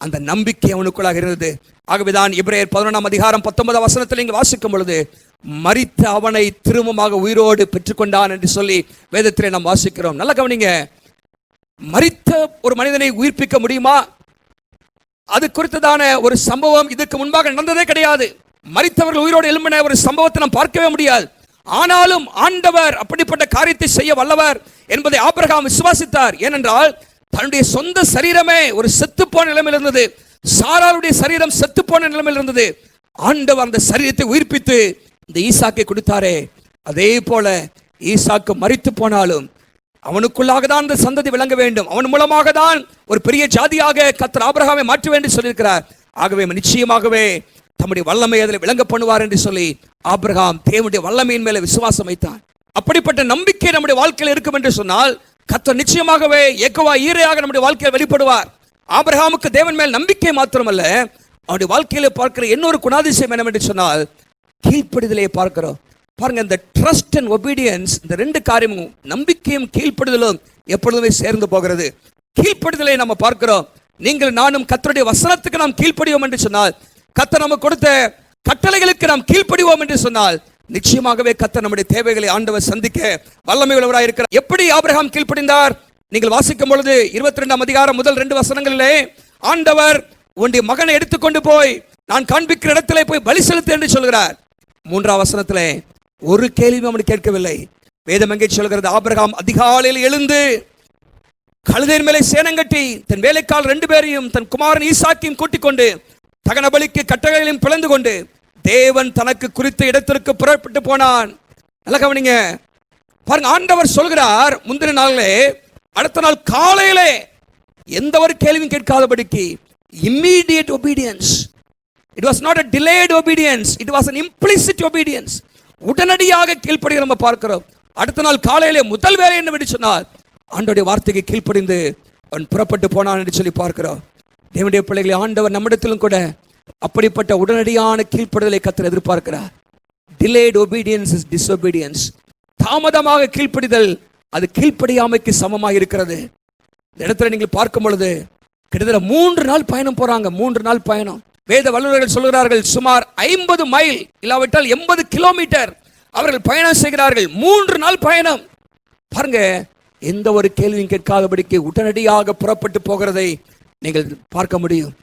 அந்த நம்பிக்கை அவனுக்குள்ளாக இருந்தது. ஆகவேதான் எபிரேயர் 11ஆம் அதிகாரம் 19ஆம் வசனத்தில் இங்கு வாசிக்கும் பொழுது, மரித்த அவனை திரும்பமாக உயிரோடு பெற்றுக்கொண்டான் என்று சொல்லி வேதத்திலே நாம் வாசிக்கிறோம். நல்ல கவனிங்க, மரித்த ஒரு மனிதனை உயிர்ப்பிக்க முடியுமா? அது குறித்ததான ஒரு சம்பவம் இதுக்கு முன்பாக நடந்ததே கிடையாது. மரித்தவர்கள் உயிரோடு எழும்பின ஒரு சம்பவத்தை நாம் பார்க்கவே முடியாது. ஆனாலும் ஆண்டவர் அப்படிப்பட்ட காரியத்தை செய்ய வல்லவர் என்பதை ஆபிரகாம் விசுவாசித்தார். ஏனென்றால் தன்னுடைய சொந்த சரீரமே ஒரு செத்துப்போன நிலைமையில் இருந்தது. சாராளுடைய சரீரம் செத்துப்போன நிலைமையில் இருந்தது. ஆண்டவர் அந்த சரீரத்தை உயிர்ப்பித்து இந்த ஈசாக்கை கொடுத்தாரே, அதே போல ஈசாக்கு மரித்து போனாலும் அவனுக்குள்ளாக தான் அந்த சந்ததி விளங்க வேண்டும். அவன் மூலமாக தான் ஒரு பெரிய ஜாதியாக கர்த்தர் ஆபிரகாமை மாற்ற வேண்டும் சொல்லியிருக்கிறார். ஆகவே நிச்சயமாகவே தம்முடைய வல்லமை அதில் விளங்க பண்ணுவார் என்று சொல்லி ஆபிரகாம் தேவனுடைய வல்லமையின் மேலே விசுவாசம் வைத்தார். அப்படிப்பட்ட நம்பிக்கை நம்முடைய வாழ்க்கையில் இருக்கும் என்று சொன்னால் கர்த்தர் நிச்சயமாகவே யெகோவா ஈரேயாக நம்முடைய வாழ்க்கையில் வெளிப்படுவார். ஆபிரகாமுக்கு தேவன் மேல் நம்பிக்கை மாத்திரமல்ல, அவனுடைய வாழ்க்கையில பார்க்கிற இன்னொரு குணாதிசயம் என்னவென்று சொன்னால் கீழ்ப்படிதலை பார்க்கிறோம். பாருங்க, இந்த ட்ரஸ்ட் அண்ட் ஒபீடியன்ஸ், இந்த ரெண்டு காரியமும், நம்பிக்கையும் கீழ்ப்படிதலும் எப்பொழுதுமே சேர்ந்து போகிறது. கீழ்ப்படிதலை நம்ம பார்க்கிறோம். நீங்கள் நானும் கர்த்தருடைய வசனத்துக்கு நாம் கீழ்ப்படிவோம் என்று சொன்னால், கர்த்தர் நமக்கு கொடுத்த கட்டளைகளுக்கு நாம் கீழ்ப்படிவோம் என்று சொன்னால், நிச்சயமாகவே கர்த்தர் நம்முடைய தேவைகளை ஆண்டவர் சந்திக்க வல்லமை உள்ளவராய் இருக்கிறார். எப்படி ஆபிரகாம் கீழ்ப்படிந்தார்? நீங்கள் வாசிக்கும் பொழுது 22ஆம் அதிகாரம் முதல் 2 வசனங்களிலே ஆண்டவர் உன்னுடைய மகனை எடுத்துக்கொண்டு போய் நான் காண்பிக்கிற இடத்திலே போய் பலி செலுத்து என்று சொல்கிறார். 3ஆம் வசனத்திலே ஒரு கேள்வியும் அவனுக்கு கேட்கவில்லை. வேதம் எங்கே சொல்கிறது? ஆபிரகாம் அதிகாலையில் எழுந்து கழுதையின் மேலே சேனங்கட்டி தன் வேலைக்கால் 2 பேரையும் தன் குமாரன் ஈசாக்கையும் கூட்டிக் கொண்டு தகன பலிக்கு கட்டளைகளையும் பிளந்து கொண்டு தேவன் தனக்கு குறித்த இடத்திற்கு புறப்பட்டு போனான். நல்ல கவனிங்க, பாருங்க, ஆண்டவர் சொல்கிறார் முந்தின நாளிலே, அடுத்த நாள் காலையிலே எந்த ஒரு கேள்வியும் கேட்காதபடிக்கு immediate obedience. It was not a delayed obedience, it was an implicit obedience. உடனடியாக கீழ்ப்படிய நம்ம பார்க்கிறோம். அடுத்த நாள் காலையிலே முதல் வேலை என்ன சொன்னால் ஆண்டவருடைய வார்த்தைக்கு கீழ்ப்படிந்து அவன் புறப்பட்டு போனான் என்று சொல்லி பார்க்கிறோம். தேவனுடைய பிள்ளைகளை, ஆண்டவர் நம்மிடத்திலும் கூட அப்படிப்பட்ட உடனடியான கீழ்ப்படிதலை கர்த்தர் எதிர்பார்க்கிறார். delayed obedience is disobedience. தாமதமாக கீழ்ப்படிதல் அது கீழ்ப்படியாமைக்கு சமமாக இருக்கிறது. இந்த இடத்துல நீங்கள் பார்க்கும் பொழுது கிட்டத்தட்ட 3 நாள் பயணம் போறாங்க. 3 நாள் பயணம். வேத வல்லுநர்கள் சொல்கிறார்கள் சுமார் 50 மைல் இல்லாவிட்டால் 80 கிலோமீட்டர் அவர்கள் பயணம் செய்கிறார்கள். 3 நாள் பயணம். பாருங்க, எந்த ஒரு கேள்வியும் கேட்காதபடிக்கு உடனடியாக புறப்பட்டு போகிறதை நீங்கள் பார்க்க முடியும்.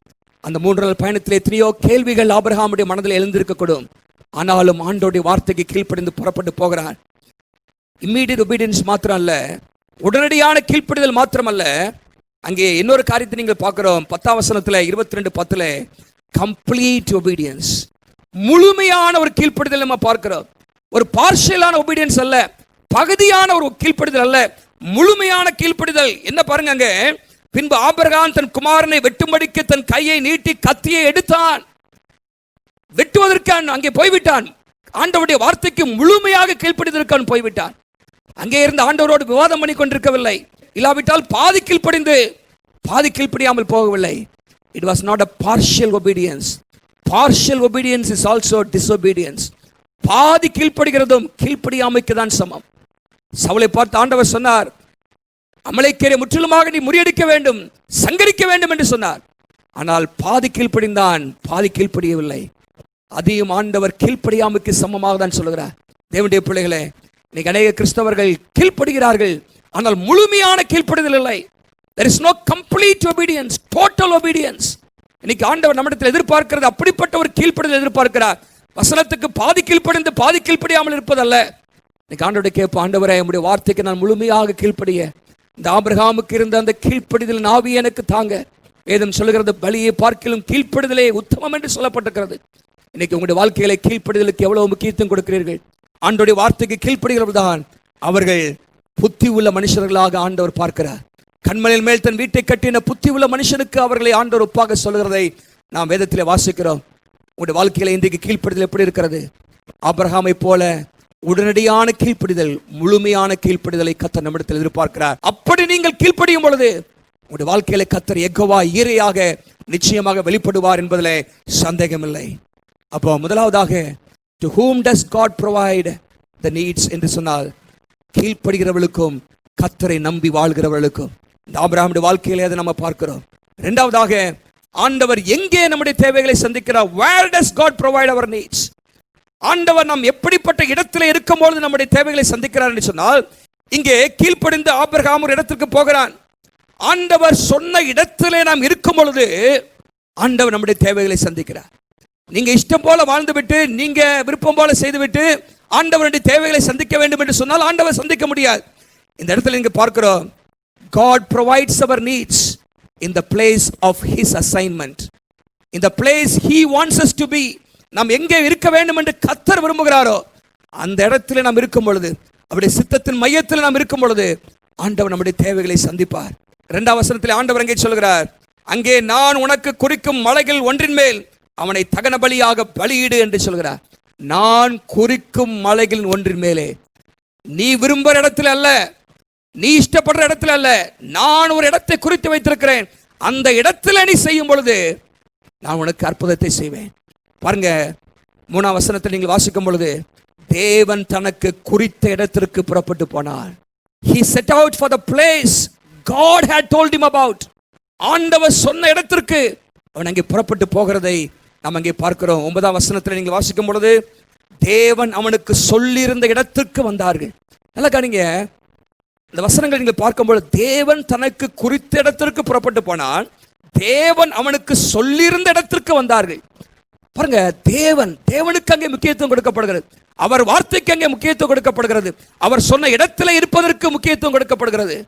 அந்த 3 நாள் பயணத்தில் எத்தனையோ கேள்விகள் ஆபிரகாமுடைய மனதில் எழுந்திருக்கக்கூடும். ஆனாலும் ஆண்டவருடைய வார்த்தைக்கு கீழ்ப்படிந்து புறப்பட்டு போகிறார். இம்மீடியட் ஒபீடியன்ஸ் மாத்திரம் அல்ல, உடனடியான கீழ்ப்படிதல் மாத்திரமல்ல, அங்கே இன்னொரு காரியத்தை நீங்கள் பார்க்கிறோம். 10ஆம் வசனத்துல 22:10 கம்ப்ளீட் ஒபீடியன்ஸ், முழுமையான ஒரு கீழ்ப்படிதல் நம்ம பார்க்கிறோம். ஒரு பார்ஷியலான ஒபீடியன்ஸ் அல்ல, பகுதியான ஒரு கீழ்ப்படிதல் அல்ல, முழுமையான கீழ்ப்படிதல். என்ன பாருங்க அங்க, பின்பு ஆபிரகாம் தன் குமாரனை வெட்டும்படிக்கு தன் கையை நீட்டி கத்தியை எடுத்தான். வெட்டுவதற்கான் அங்கே போய்விட்டான். ஆண்டவருடைய வார்த்தைக்கு முழுமையாக கீழ்ப்படிதற்கான் போய்விட்டான். அங்கே இருந்து ஆண்டவரோடு விவாதம் பண்ணி கொண்டிருக்கவில்லை. இல்லாவிட்டால் பாதி கீழ்ப்படிந்து பாதி கீழ்ப்படியாமல் போகவில்லை. It was not a partial obedience. Partial obedience is also disobedience. பாதி கீழ்ப்படுகிறதும் கீழ்ப்படியாமைக்கு தான் சமம். சவுலை பார்த்து ஆண்டவர் சொன்னார், அமலேக்கியரை முற்றிலுமாக நீ முறியடிக்க வேண்டும், சங்கரிக்க வேண்டும் என்று சொன்னார். ஆனால் பாதி கீழ்ப்படிந்தான், பாதி கீழ்ப்படியவில்லை. அதையும் ஆண்டவர் கீழ்ப்படியாமைக்கு சமமாக தான் சொல்லுகிறார். தேவனுடைய பிள்ளைகளே, இன்னைக்கு அநேக கிறிஸ்தவர்கள் கீழ்ப்படுகிறார்கள், ஆனால் முழுமையான கீழ்ப்படிதல் இல்லை. There is no complete obedience, total obedience. இன்னைக்கு ஆண்டவர் நம்மிடத்தில் எதிர்பார்க்கிறது அப்படிப்பட்ட ஒரு கீழ்ப்படிதல் எதிர்பார்க்கிறார். வசனத்துக்கு பாதி கீழ்ப்படிந்து பாதி கீழ்ப்படியாமல் இருப்பதல்ல. இன்னைக்கு ஆண்டவருடைய கேட்ப, ஆண்டவரே உம்முடைய வார்த்தைக்கு நான் முழுமையாக கீழ்ப்படிய இந்த ஆபிரகாமுக்கு இருந்த அந்த கீழ்ப்படிதல் நாவி எனக்கு தாங்க. வேதம் சொல்லுகிறது, பலியை பார்க்கிலும் கீழ்ப்படிதலே உத்தமம் என்று சொல்லப்பட்டிருக்கிறது. இன்னைக்கு உங்களுடைய வாழ்க்கையில கீழ்ப்படிதலுக்கு எவ்வளவு முக்கியத்துவம் கொடுக்கிறீர்கள்? ஆண்டவருடைய வார்த்தைக்கு கீழ்ப்படுகிறவர் தான் அவர்கள் புத்தி உள்ள மனுஷர்களாக ஆண்டவர் பார்க்கிறார். கண்மலையின் மேல் தன் வீட்டை கட்டின புத்தி உள்ள மனுஷனுக்கு அவர்களை ஆண்டவர் ஒப்பாக சொல்லுகிறதை நாம் வேதத்திலே வாசிக்கிறோம். உங்களுடைய வாழ்க்கையில இன்றைக்கு கீழ்ப்படிதல் எப்படி இருக்கிறது? ஆபிரகாமை போல உடனடியான கீழ்ப்படிதல், முழுமையான கீழ்ப்படிதலை கர்த்தர் நம்மிடத்தில் எதிர்பார்க்கிறார். அப்படி நீங்கள் கீழ்ப்படியும் பொழுது உங்களுடைய வாழ்க்கையில கர்த்தர் யெகோவா ஈரையாக நிச்சயமாக வெளிப்படுவார் என்பதிலே சந்தேகமில்லை. அப்போ முதலாவதாக, to whom does God provide the needs என்று சொன்னால், கீழ்ப்படுகிறவர்களுக்கும் கர்த்தரை நம்பி வாழ்கிறவர்களுக்கும். இந்த ஆபிரகாமுடைய வாழ்க்கையிலே அதை நம்ம பார்க்கிறோம். இரண்டாவதாக, ஆண்டவர் எங்கே நம்முடைய தேவைகளை சந்திக்கிறார்? where does God provide our needs? ஆண்டவர் நாம் எப்படிப்பட்ட இடத்துல இருக்கும்போது நம்முடைய தேவைகளை சந்திக்கிறார் என்று சொன்னால், இங்கே கீழ்ப்படிந்து ஆபிரகாம் ஒரு இடத்திற்கு போகிறான். ஆண்டவர் சொன்ன இடத்திலே நாம் இருக்கும் பொழுது ஆண்டவர் நம்முடைய தேவைகளை சந்திக்கிறார். நீங்க இஷ்டம் போல வாழ்ந்துவிட்டு, நீங்க விருப்பம் போல செய்துவிட்டு ஆண்டவருடைய தேவைகளை சந்திக்க வேண்டும் என்று சொன்னால் ஆண்டவர் சந்திக்க முடியாது. இந்த இடத்துல நீங்க பார்க்கிறோம், God provides our needs in the place of his assignment, in the place he wants us to be. நாம் எங்கே இருக்க வேண்டும் என்று கர்த்தர் விரும்புகிறாரோ அந்த இடத்துல நாம் இருக்கும் பொழுது, அவருடைய சித்தத்தின் மையத்தில் நாம் இருக்கும் பொழுது ஆண்டவர் நம்முடைய தேவைகளை சந்திப்பார். 2ஆம் வசனத்தில் ஆண்டவர் அங்கே சொல்கிறார், அங்கே நான் உனக்கு குறிக்கும் மலைகள் ஒன்றின் மேல் அவனை தகன பலியாக பலியிடு என்று சொல்கிறார். நான் குறிக்கும் மலைகள் ஒன்றின் மேலே, நீ விரும்புகிற இடத்துல அல்ல, நீ இஷ்டப்படுற இடத்துல அல்ல, நான் ஒரு இடத்தை குறித்து வைத்திருக்கிறேன். அந்த இடத்துல நீ செய்யும் பொழுது நான் உனக்கு அற்புதத்தை செய்வேன். பாருங்க, 3ஆம் வசனத்தில் நீங்கள் வாசிக்கும் பொழுது, தேவன் தனக்கு குறித்த இடத்திற்கு புறப்பட்டு போனார். He set out for the place God had told him about. ஆண்டவர் சொன்ன இடத்திற்கு அவன் அங்கே புறப்பட்டு போகிறதை நாம் அங்கே பார்க்கிறோம். 9ஆம் வசனத்தில் நீங்கள் வாசிக்கும் பொழுது, தேவன் அவனுக்கு சொல்லியிருந்த இடத்திற்கு வந்தார்கள். நல்லா கவனிங்க, இந்த வசனங்கள் நீங்கள் பார்க்கும்போது, தேவன் தனக்கு குறித்த இடத்திற்கு புறப்பட்டு போனான், தேவன் அவனுக்கு சொல்லியிருந்த இடத்திற்கு வந்தார்கள். பாருங்க, தேவனுக்கு அங்கே முக்கியத்துவம் கொடுக்கப்படுகிறது, அவர் வார்த்தைக்கு அங்கே முக்கியத்துவம் கொடுக்கப்படுகிறது, அவர் சொன்ன இடத்துல இருப்பதற்கு முக்கியத்துவம் கொடுக்கப்படுகிறது.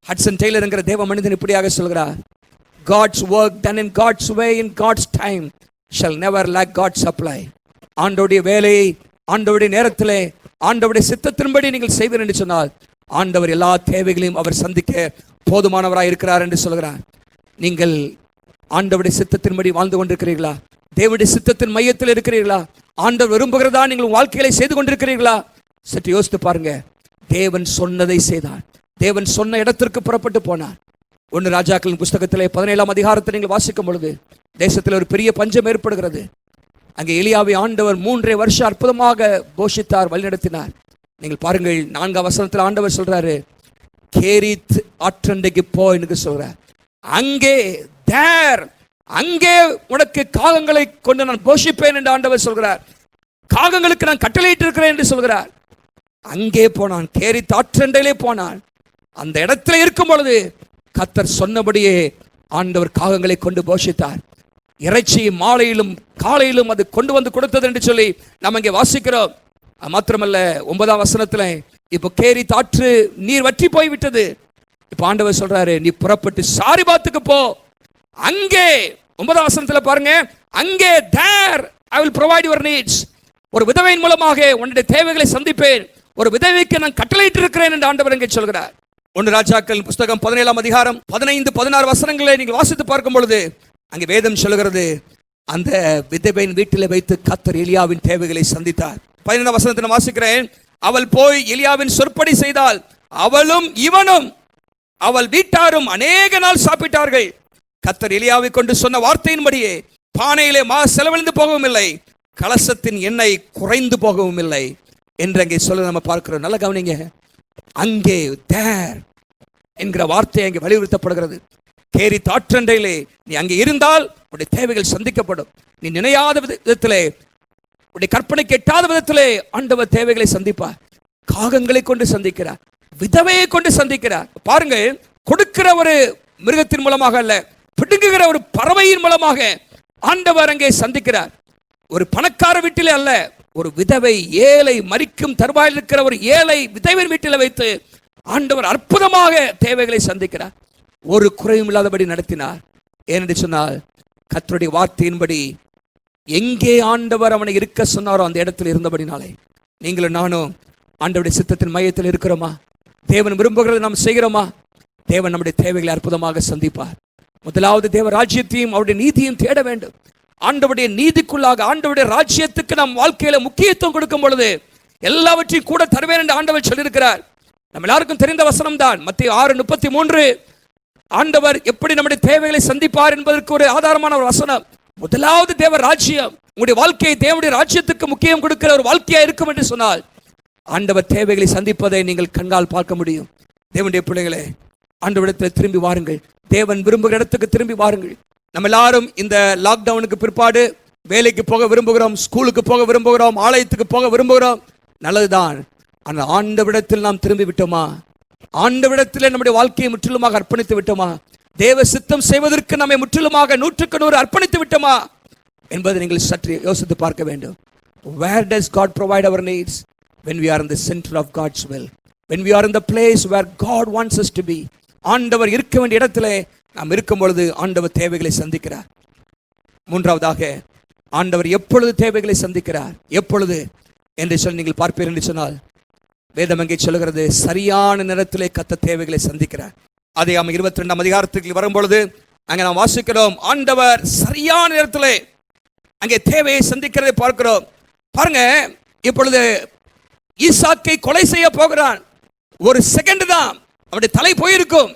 ஹட்சன் டெய்லர் என்கிற தேவ மனிதன் இப்படியாக சொல்கிறார், God's work done in God's way in God's time shall never lack God's supply. ஆண்டவருடைய வேலையை ஆண்டவருடைய நேரத்திலே ஆண்டவருடைய சித்தத்தின்படி நீங்கள் செய்வீர் என்று சொன்னால் ஆண்டவர் எல்லா தேவைகளையும் அவர் சந்திக்க போதுமானவராக இருக்கிறார் என்று சொல்கிறார். நீங்கள் ஆண்டவருடைய சித்தத்தின்படி வாழ்ந்து கொண்டிருக்கிறீர்களா? தேவனுடைய சித்தத்தின் மையத்தில் இருக்கிறீர்களா? ஆண்டவர் விரும்புகிறதா நீங்கள் வாழ்க்கைகளை செய்து கொண்டிருக்கிறீர்களா? சற்று யோசித்து பாருங்க. தேவன் சொன்னதை செய்தார், தேவன் சொன்ன இடத்திற்கு புறப்பட்டு போனார். 1 ராஜாக்களின் புஸ்தகத்திலே 17ஆம் அதிகாரத்தை நீங்கள் வாசிக்கும் பொழுது, தேசத்தில் ஒரு பெரிய பஞ்சம் ஏற்படுகிறது. அங்கே எலியாவை ஆண்டவர் 3 வருஷம் அற்புதமாக போஷித்தார், வழிநடத்தினார். நீங்கள் பாருங்கள், 4ஆம் வசனத்தில் ஆண்டவர் சொல்றாரு, கேரித் ஆற்றண்டைக்கு போ என்று சொல்றார். அங்கே உனக்கு காகங்களை கொண்டு நான் போஷிப்பேன் என்று ஆண்டவர் சொல்கிறார். காகங்களுக்கு நான் கட்டளையிட்டு இருக்கிறேன் என்று சொல்கிறார். அங்கே போனான், கேரித் ஆற்றண்டையிலே போனான். அந்த இடத்துல இருக்கும் பொழுது கர்த்தர் சொன்னபடியே ஆண்டவர் காகங்களை கொண்டு போஷித்தார். இறைச்சி மாலையிலும் காலையிலும் அது கொண்டு வந்து கொடுத்தது என்று சொல்லி நாம் இங்கே வாசிக்கிறோம். மாத்திரமல்ல, 9ஆம் வசனத்தில் இப்போ கேரி தாற்று நீர் வற்றி போய்விட்டது. இப்ப ஆண்டவர் சொல்றாரு, நீ புறப்பட்டு சாரிபாத்துக்கு போ. அங்கே 9ஆம் வசனத்துல பாருங்க, அங்கே there I will provide your needs. ஒரு விதவையின் மூலமாக உன்னுடைய தேவைகளை சந்திப்பேன். ஒரு விதவைக்கு நான் கட்டளையிட்டு இருக்கிறேன் என்று ஆண்டவர் இங்கே சொல்கிறார். 1 ராஜாக்கள் புஸ்தகம் 17ஆம் அதிகாரம் 15-16 வசனங்களை நீங்கள் வாசித்து பார்க்கும் பொழுது அங்கே வேதம் சொல்கிறது, அந்த விதவையின் வீட்டில் வைத்து கர்த்தர் எலியாவின் தேவைகளை சந்தித்தார். 15ஆம் வசனத்தை வாசிக்கிறேன். அவள் போய் எலியாவின் சொற்படி செய்தால் அவளும் இவனும் அவள் வீட்டாரும் அநேக நாள் சாப்பிட்டார்கள். கர்த்தர் எலியாவை கொண்டு சொன்ன வார்த்தையின்படியே பானையிலே செலவழிந்து போகவும் இல்லை, கலசத்தின் எண்ணெய் குறைந்து போகவும் இல்லை என்று அங்கே சொல்ல நம்ம பார்க்கிறோம். நல்ல கவனிங்க, அங்கே தேர் என்கிற வார்த்தை அங்கே வலியுறுத்தப்படுகிறது. கேரி தாற்றண்டையிலே நீ அங்கே இருந்தால் உடைய தேவைகள் சந்திக்கப்படும். நீ நினையாத விதத்திலே, உடைய கற்பனைக்கு எட்டாத விதத்திலே ஆண்டவர் தேவைகளை சந்திப்பார். காகங்களை கொண்டு சந்திக்கிறார், விதவையை கொண்டு சந்திக்கிறார். பாருங்க, கொடுக்கிற ஒரு மிருகத்தின் மூலமாக அல்ல, பிடுங்குகிற ஒரு பறவையின் மூலமாக ஆண்டவர் அங்கே சந்திக்கிறார். ஒரு பணக்கார வீட்டிலே அல்ல, ஒரு விதவை ஏழை மரிக்கும் தருவாயில் இருக்கிற ஒரு ஏழை விதவையின் வீட்டில் வைத்து ஆண்டவர் அற்புதமாக தேவைகளை சந்திக்கிறார். ஒரு குறையும் இல்லாதபடி நடத்தினார். ஏனென்று சொன்னால் கர்த்தருடைய வார்த்தையின்படி எங்கே ஆண்டவர் அவனை இருக்க சொன்னாரோ அந்த இடத்தில் இருந்தபடினாலே நீங்களும் நானும் ஆண்டவருடைய சித்தத்தின் மையத்தில் இருக்கிறோமா? தேவன் விரும்புகிறதை நாம் செய்கிறோமா? தேவன் நம்முடைய தேவைகளை அற்புதமாக சந்திப்பார். முதலாவது தேவ ராஜ்யத்தையும் அவருடைய நீதியையும் தேட வேண்டும். ஆண்டவருடைய நீதிக்குள்ளாக, ஆண்டவருடைய ராஜ்யத்துக்கு நம் வாழ்க்கையில முக்கியத்துவம் கொடுக்கும் பொழுது எல்லாவற்றையும் கூட தருவேன் என்று ஆண்டவர் சொல்லியிருக்கிறார். நம்ம எல்லாருக்கும் தெரிந்த வசனம் தான் மத்தேயு 6:33. ஆண்டவர் எப்படி நம்முடைய தேவைகளை சந்திப்பார் என்பதற்கு ஒரு ஆதாரமான ஒரு வசனம். முதலாவது தேவ ராஜ்யம், உங்களுடைய வாழ்க்கையை தேவனுடைய ராஜ்யத்துக்கு முக்கியம் கொடுக்கிற ஒரு வாழ்க்கையா இருக்கும் என்று சொன்னால் ஆண்டவர் தேவைகளை சந்திப்பதை நீங்கள் கண்கால் பார்க்க முடியும். தேவனுடைய பிள்ளைகளே, ஆண்டவரிடத்தில் திரும்பி வாருங்கள். தேவன் விரும்புகிற இடத்துக்கு திரும்பி வாருங்கள். நம்ம எல்லாரும் இந்த லாக்டவுனுக்கு பிற்பாடு வேலைக்கு போக விரும்புகிறோம், ஸ்கூலுக்கு போக விரும்புகிறோம், ஆலயத்துக்கு போக விரும்புகிறோம். நல்லதுதான். ஆனால் ஆண்டவரிடத்தில் நாம் திரும்பி விட்டோமா? ஆண்டவரிடத்தில் நம்முடைய வாழ்க்கையை முற்றிலுமாக அர்ப்பணித்து விட்டோமா? தேவ சித்தம் செய்வதற்கு நம்மை முற்றிலுமாக 100% அர்ப்பணித்து விட்டோமா என்பதை நீங்கள் சற்று யோசித்து பார்க்க வேண்டும். Where does God provide our needs? When we are in the center of God's will, when we are in the place where God wants us to be. ஆண்டவர் இருக்க வேண்டிய இடத்திலே நாம் இருக்கும் பொழுது ஆண்டவர் தேவைகளை சந்திக்கிறார். மூன்றாவதாக, ஆண்டவர் எப்பொழுது தேவைகளை சந்திக்கிறார், எப்பொழுது என்று சொல்லி நீங்கள் பார்ப்பீர்கள் என்று சொன்னால் வேதம் அங்கே சொல்லுகிறது, சரியான நேரத்திலே கர்த்தர் தேவைகளை சந்திக்கிறார். அதை 22ஆம் அதிகாரத்துக்கு வரும்பொழுது அங்கே நாம் வாசிக்கிறோம், ஆண்டவர் சரியான நேரத்திலே அங்கே தேவையை சந்திக்கிறதை பார்க்கிறோம். பாருங்க, இப்பொழுது ஈசாக்கை கொலை செய்ய போகிறான். ஒரு செகண்ட் தான் அவருடைய தலை போயிருக்கும்.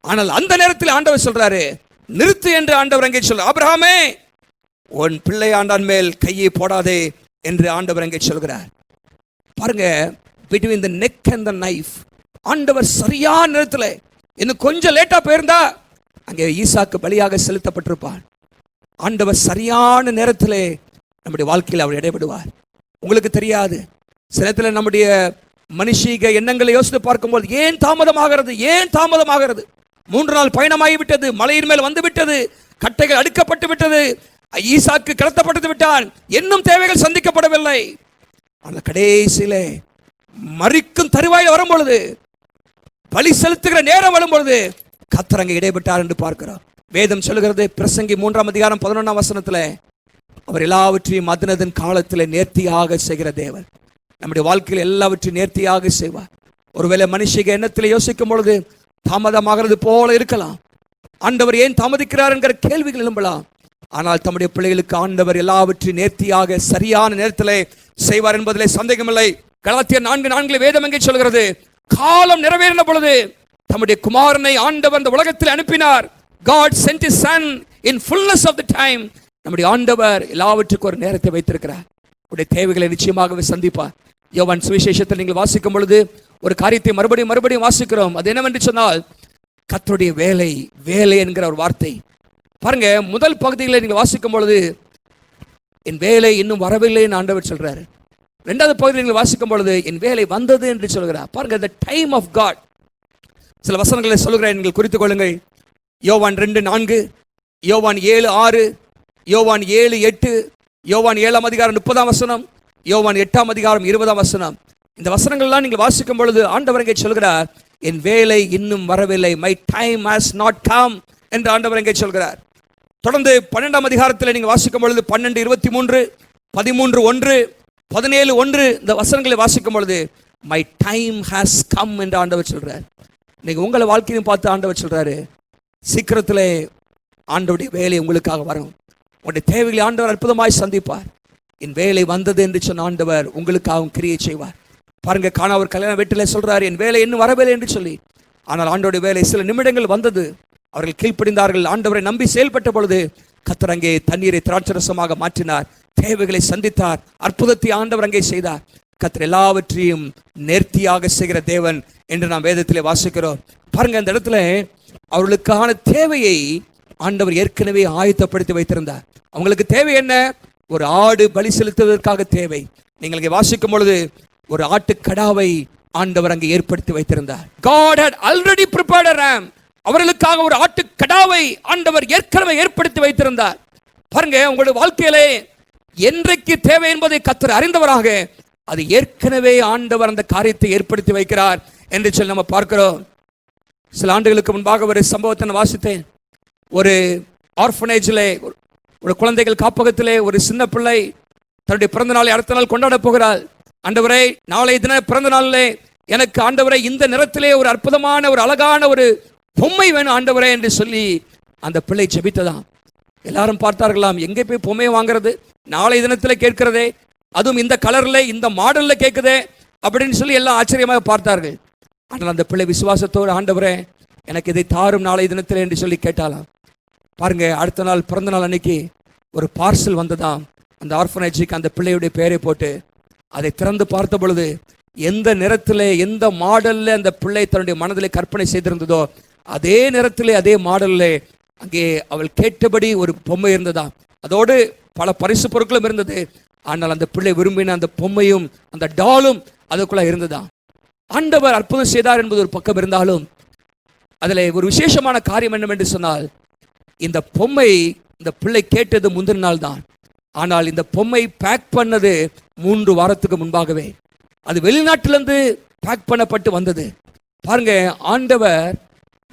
ஆனால் அந்த நேரத்தில் ஆண்டவர் சொல்றாரு, நிறுத்து என்று ஆண்டவர் அங்கே சொல்றார். ஆபிரகாமே, உன் பிள்ளை ஆண்டான் மேல் கையை போடாதே என்று ஆண்டவர் அங்கே சொல்கிறார். பாருங்க, between the neck and the knife, ஆண்டவர் சரியான நேரத்தில், இன்னும் கொஞ்சம் லேட்டா போயிருந்தா அங்கே ஈசாக்கு பலியாக செலுத்தப்பட்டிருப்பான். ஆண்டவர் சரியான நேரத்தில் நம்முடைய வாழ்க்கையில் அவர் இடைபடுவார். உங்களுக்கு தெரியாது, சில நேரத்தில் நம்முடைய மனுஷீக எண்ணங்களை யோசித்து பார்க்கும்போது ஏன் தாமதமாகிறது, ஏன் தாமதமாகிறது? 3 நாள் பயணமாகிவிட்டது, மலையின் மேல் வந்து விட்டது, கட்டைகள் அடுக்கப்பட்டு விட்டது, ஈசாக்கு கடத்தப்பட்டு விட்டான், இன்னும் தேவைகள் சந்திக்கப்படவில்லை. அந்த கடைசியிலே மரிக்கும் தருவாயில் வரும் பொழுது, பலி செலுத்துகிற நேரம் வரும் பொழுது கர்த்தர் அங்கே இடைப்பட்டார் என்று பார்க்கிறோம். வேதம் சொல்லுகிறது, பிரசங்கி 3ஆம் அதிகாரம் 11ஆம் வசனத்தில், அவர் எல்லாவற்றையும் அதனதன் காலத்தில் நேர்த்தியாக செய்கிற தேவன். நம்முடைய வாழ்க்கையில் எல்லாவற்றையும் நேர்த்தியாக செய்வார். ஒருவேளை மனுஷிக எண்ணத்தில் யோசிக்கும் பொழுது தாமதமாகிறது போல இருக்கலாம். ஆண்டவர் ஏன் தாமதிக்கிறார் என்கிற கேள்விகள் எழும்பலாம். ஆனால் தம்முடைய பிள்ளைகளுக்கு ஆண்டவர் எல்லாவற்றையும் நேர்த்தியாக சரியான நேரத்திலே செய்வார் என்பதிலே சந்தேகமில்லை. கலாத்தியர் 4:4 வேதம் எங்கே சொல்கிறது, காலம் நிறைவேறின பொழுது தம்முடைய குமாரனை ஆண்டவர் இந்த உலகத்தில் அனுப்பினார். God sent his son in fullness of the time. நம்முடைய ஆண்டவர் எல்லாவற்றுக்கும் ஒரு நேரத்தை வைத்திருக்கிறார். உடைய தேவைகளை நிச்சயமாகவே சந்திப்பார். யோவான் சுவிசேஷத்தில் நீங்கள் வாசிக்கும் பொழுது ஒரு காரியத்தை மறுபடியும் வாசிக்கிறோம். அது என்னவென்று சொன்னால், கர்த்தருடைய வேலை, வேலை என்கிற ஒரு வார்த்தை. பாருங்க, முதல் பகுதியில் நீங்கள் வாசிக்கும் பொழுது என் வேலை இன்னும் வரவில்லை என்று ஆண்டவர் சொல்றாரு. 2வது பகுதியில் நீங்கள் வாசிக்கும் பொழுது என் வேலை வந்தது என்று சொல்கிறார். பாருங்க, the time of God. சில வசனங்களை சொல்கிறேன், நீங்கள் குறித்துக் கொள்ளுங்கள். யோவான் 2:4, யோவான் 7:6, யோவான் 7:8, யோவான் 7ஆம் அதிகாரம் 30ஆம் வசனம், யோவான் 8ஆம் அதிகாரம் 20ஆம் வசனம். இந்த வசனங்கள்லாம் நீங்கள் வாசிக்கும் பொழுது ஆண்டவர் இங்கே சொல்கிறார், என் வேலை இன்னும் வரவில்லை, my time has not come என்று ஆண்டவர் இங்கே சொல்கிறார். தொடர்ந்து 12ஆம் அதிகாரத்தில் நீங்கள் வாசிக்கும் பொழுது 12:23, 13:1, 17:1 இந்த வசனங்களை வாசிக்கும் பொழுது மை டைம் ஹாஸ் கம் என்று ஆண்டவர் சொல்றார். இன்னைக்கு உங்களை வாழ்க்கையும் பார்த்து ஆண்டவர் சொல்றாரு, சீக்கிரத்திலே ஆண்டவருடைய வேலை உங்களுக்காக வரும். உங்களுடைய தேவைகளை ஆண்டவர் அற்புதமாய் சந்திப்பார். என் வேலை வந்தது என்று சொன்ன ஆண்டவர் உங்களுக்காகவும் கிரியை செய்வார். பாருங்க, காணா ஒரு கல்யாண வீட்டில் சொல்றாரு, என் வேலை இன்னும் வரவில்லை என்று சொல்லி. ஆனால் ஆண்டவருடைய வேலை சில நிமிடங்கள் வந்தது. அவர்கள் கீழ்ப்படிந்தார்கள். ஆண்டவரை நம்பி செயல்பட்ட பொழுது கர்த்தர் அங்கே தண்ணீரை திராட்சரசமாக மாற்றினார். தேவைகளை சந்தித்தார். அற்புதத்தை ஆண்டவர் அங்கே செய்தார். கர்த்தர் எல்லாவற்றையும் நேர்த்தியாக செய்கிற தேவன் என்று நாம் வேதத்திலே வாசிக்கிறோம். பாருங்க, அந்த இடத்துல அவர்களுக்கான தேவையை ஆண்டவர் ஏற்கனவே ஆயத்தப்படுத்தி வைத்திருந்தார். அவங்களுக்கு தேவை என்ன? ஒரு ஆடு பலி செலுத்துவதற்காக தேவை. நீங்கள் இங்கே வாசிக்கும் பொழுது ஒரு ஆட்டுக்கடாவை ஆண்டவர் அங்கே ஏற்படுத்தி வைத்திருந்தார். God had already prepared a ram. அவர்களுக்காக ஒரு ஆட்டுக்கடாவை ஆண்டவர் ஏற்கனவே ஏற்படுத்தி வைத்திருந்தார். பாருங்க, உங்களுடைய வாழ்க்கையிலே என்றைக்கு தேவை என்பதை கர்த்தர் அறிந்தவராக அது ஏற்கனவே ஆண்டவர் அந்த காரியத்தை ஏற்படுத்தி வைக்கிறார் என்று சொல்லி நம்ம பார்க்கிறோம். சில ஆண்டுகளுக்கு முன்பாக ஒரு சம்பவத்தை நான் வாசித்தேன். ஒரு ஆர்ஃபனேஜில், ஒரு குழந்தைகள் காப்பகத்திலே ஒரு சின்ன பிள்ளை தன்னுடைய பிறந்த நாளை அடுத்த நாள் கொண்டாட போகிறாள். ஆண்டவரே, நாளை தின பிறந்த நாளிலே எனக்கு ஆண்டவரே இந்த நிறத்திலே ஒரு அற்புதமான ஒரு அழகான ஒரு பொம்மை வேணும் ஆண்டவரே என்று சொல்லி அந்த பிள்ளை ஜெபித்ததாம். எல்லாரும் பார்த்தார்களாம், எங்கே போய் பொம்மையை வாங்குறது, நாளை தினத்தில் கேட்கிறதே, அதுவும் இந்த கலர்ல இந்த மாடல்ல கேட்குதே அப்படின்னு சொல்லி எல்லாம் ஆச்சரியமாக பார்த்தார்கள். ஆனால் அந்த பிள்ளை விசுவாசத்தோடு, ஆண்டவரே எனக்கு இதை தாரும் நாளை தினத்தில் என்று சொல்லி கேட்டாலாம். பாருங்க, அடுத்த நாள் பிறந்த நாள் அன்னைக்கு ஒரு பார்சல் வந்ததாம். அந்த ஆர்ஃபனேஜுக்கு அந்த பிள்ளையுடைய பெயரை போட்டு அதை திறந்து பார்த்த பொழுது எந்த நிறத்தில் எந்த மாடல்ல அந்த பிள்ளை தன்னுடைய மனதில் கற்பனை செய்திருந்ததோ அதே நிறத்திலே அதே மாடல்ல அங்கே அவள் கேட்டபடி ஒரு பொம்மை இருந்ததா. அதோடு பல பரிசு பொருட்களும் இருந்தது. ஆனால் அந்த பிள்ளை விரும்பின அந்த பொம்மையும் அந்த டாலும் அதுக்குள்ள இருந்ததா. ஆண்டவர் அற்புதம் செய்தார் என்பது ஒரு பக்கம் இருந்தாலும் அதில் ஒரு விசேஷமான காரியம் என்னவென்று சொன்னால், இந்த பொம்மை இந்த பிள்ளை கேட்டது முந்தின நாள் தான். ஆனால் இந்த பொம்மை பேக் பண்ணது 3 வாரத்துக்கு முன்பாகவே. அது வெளிநாட்டிலிருந்து பேக் பண்ணப்பட்டு வந்தது. பாருங்க, ஆண்டவர்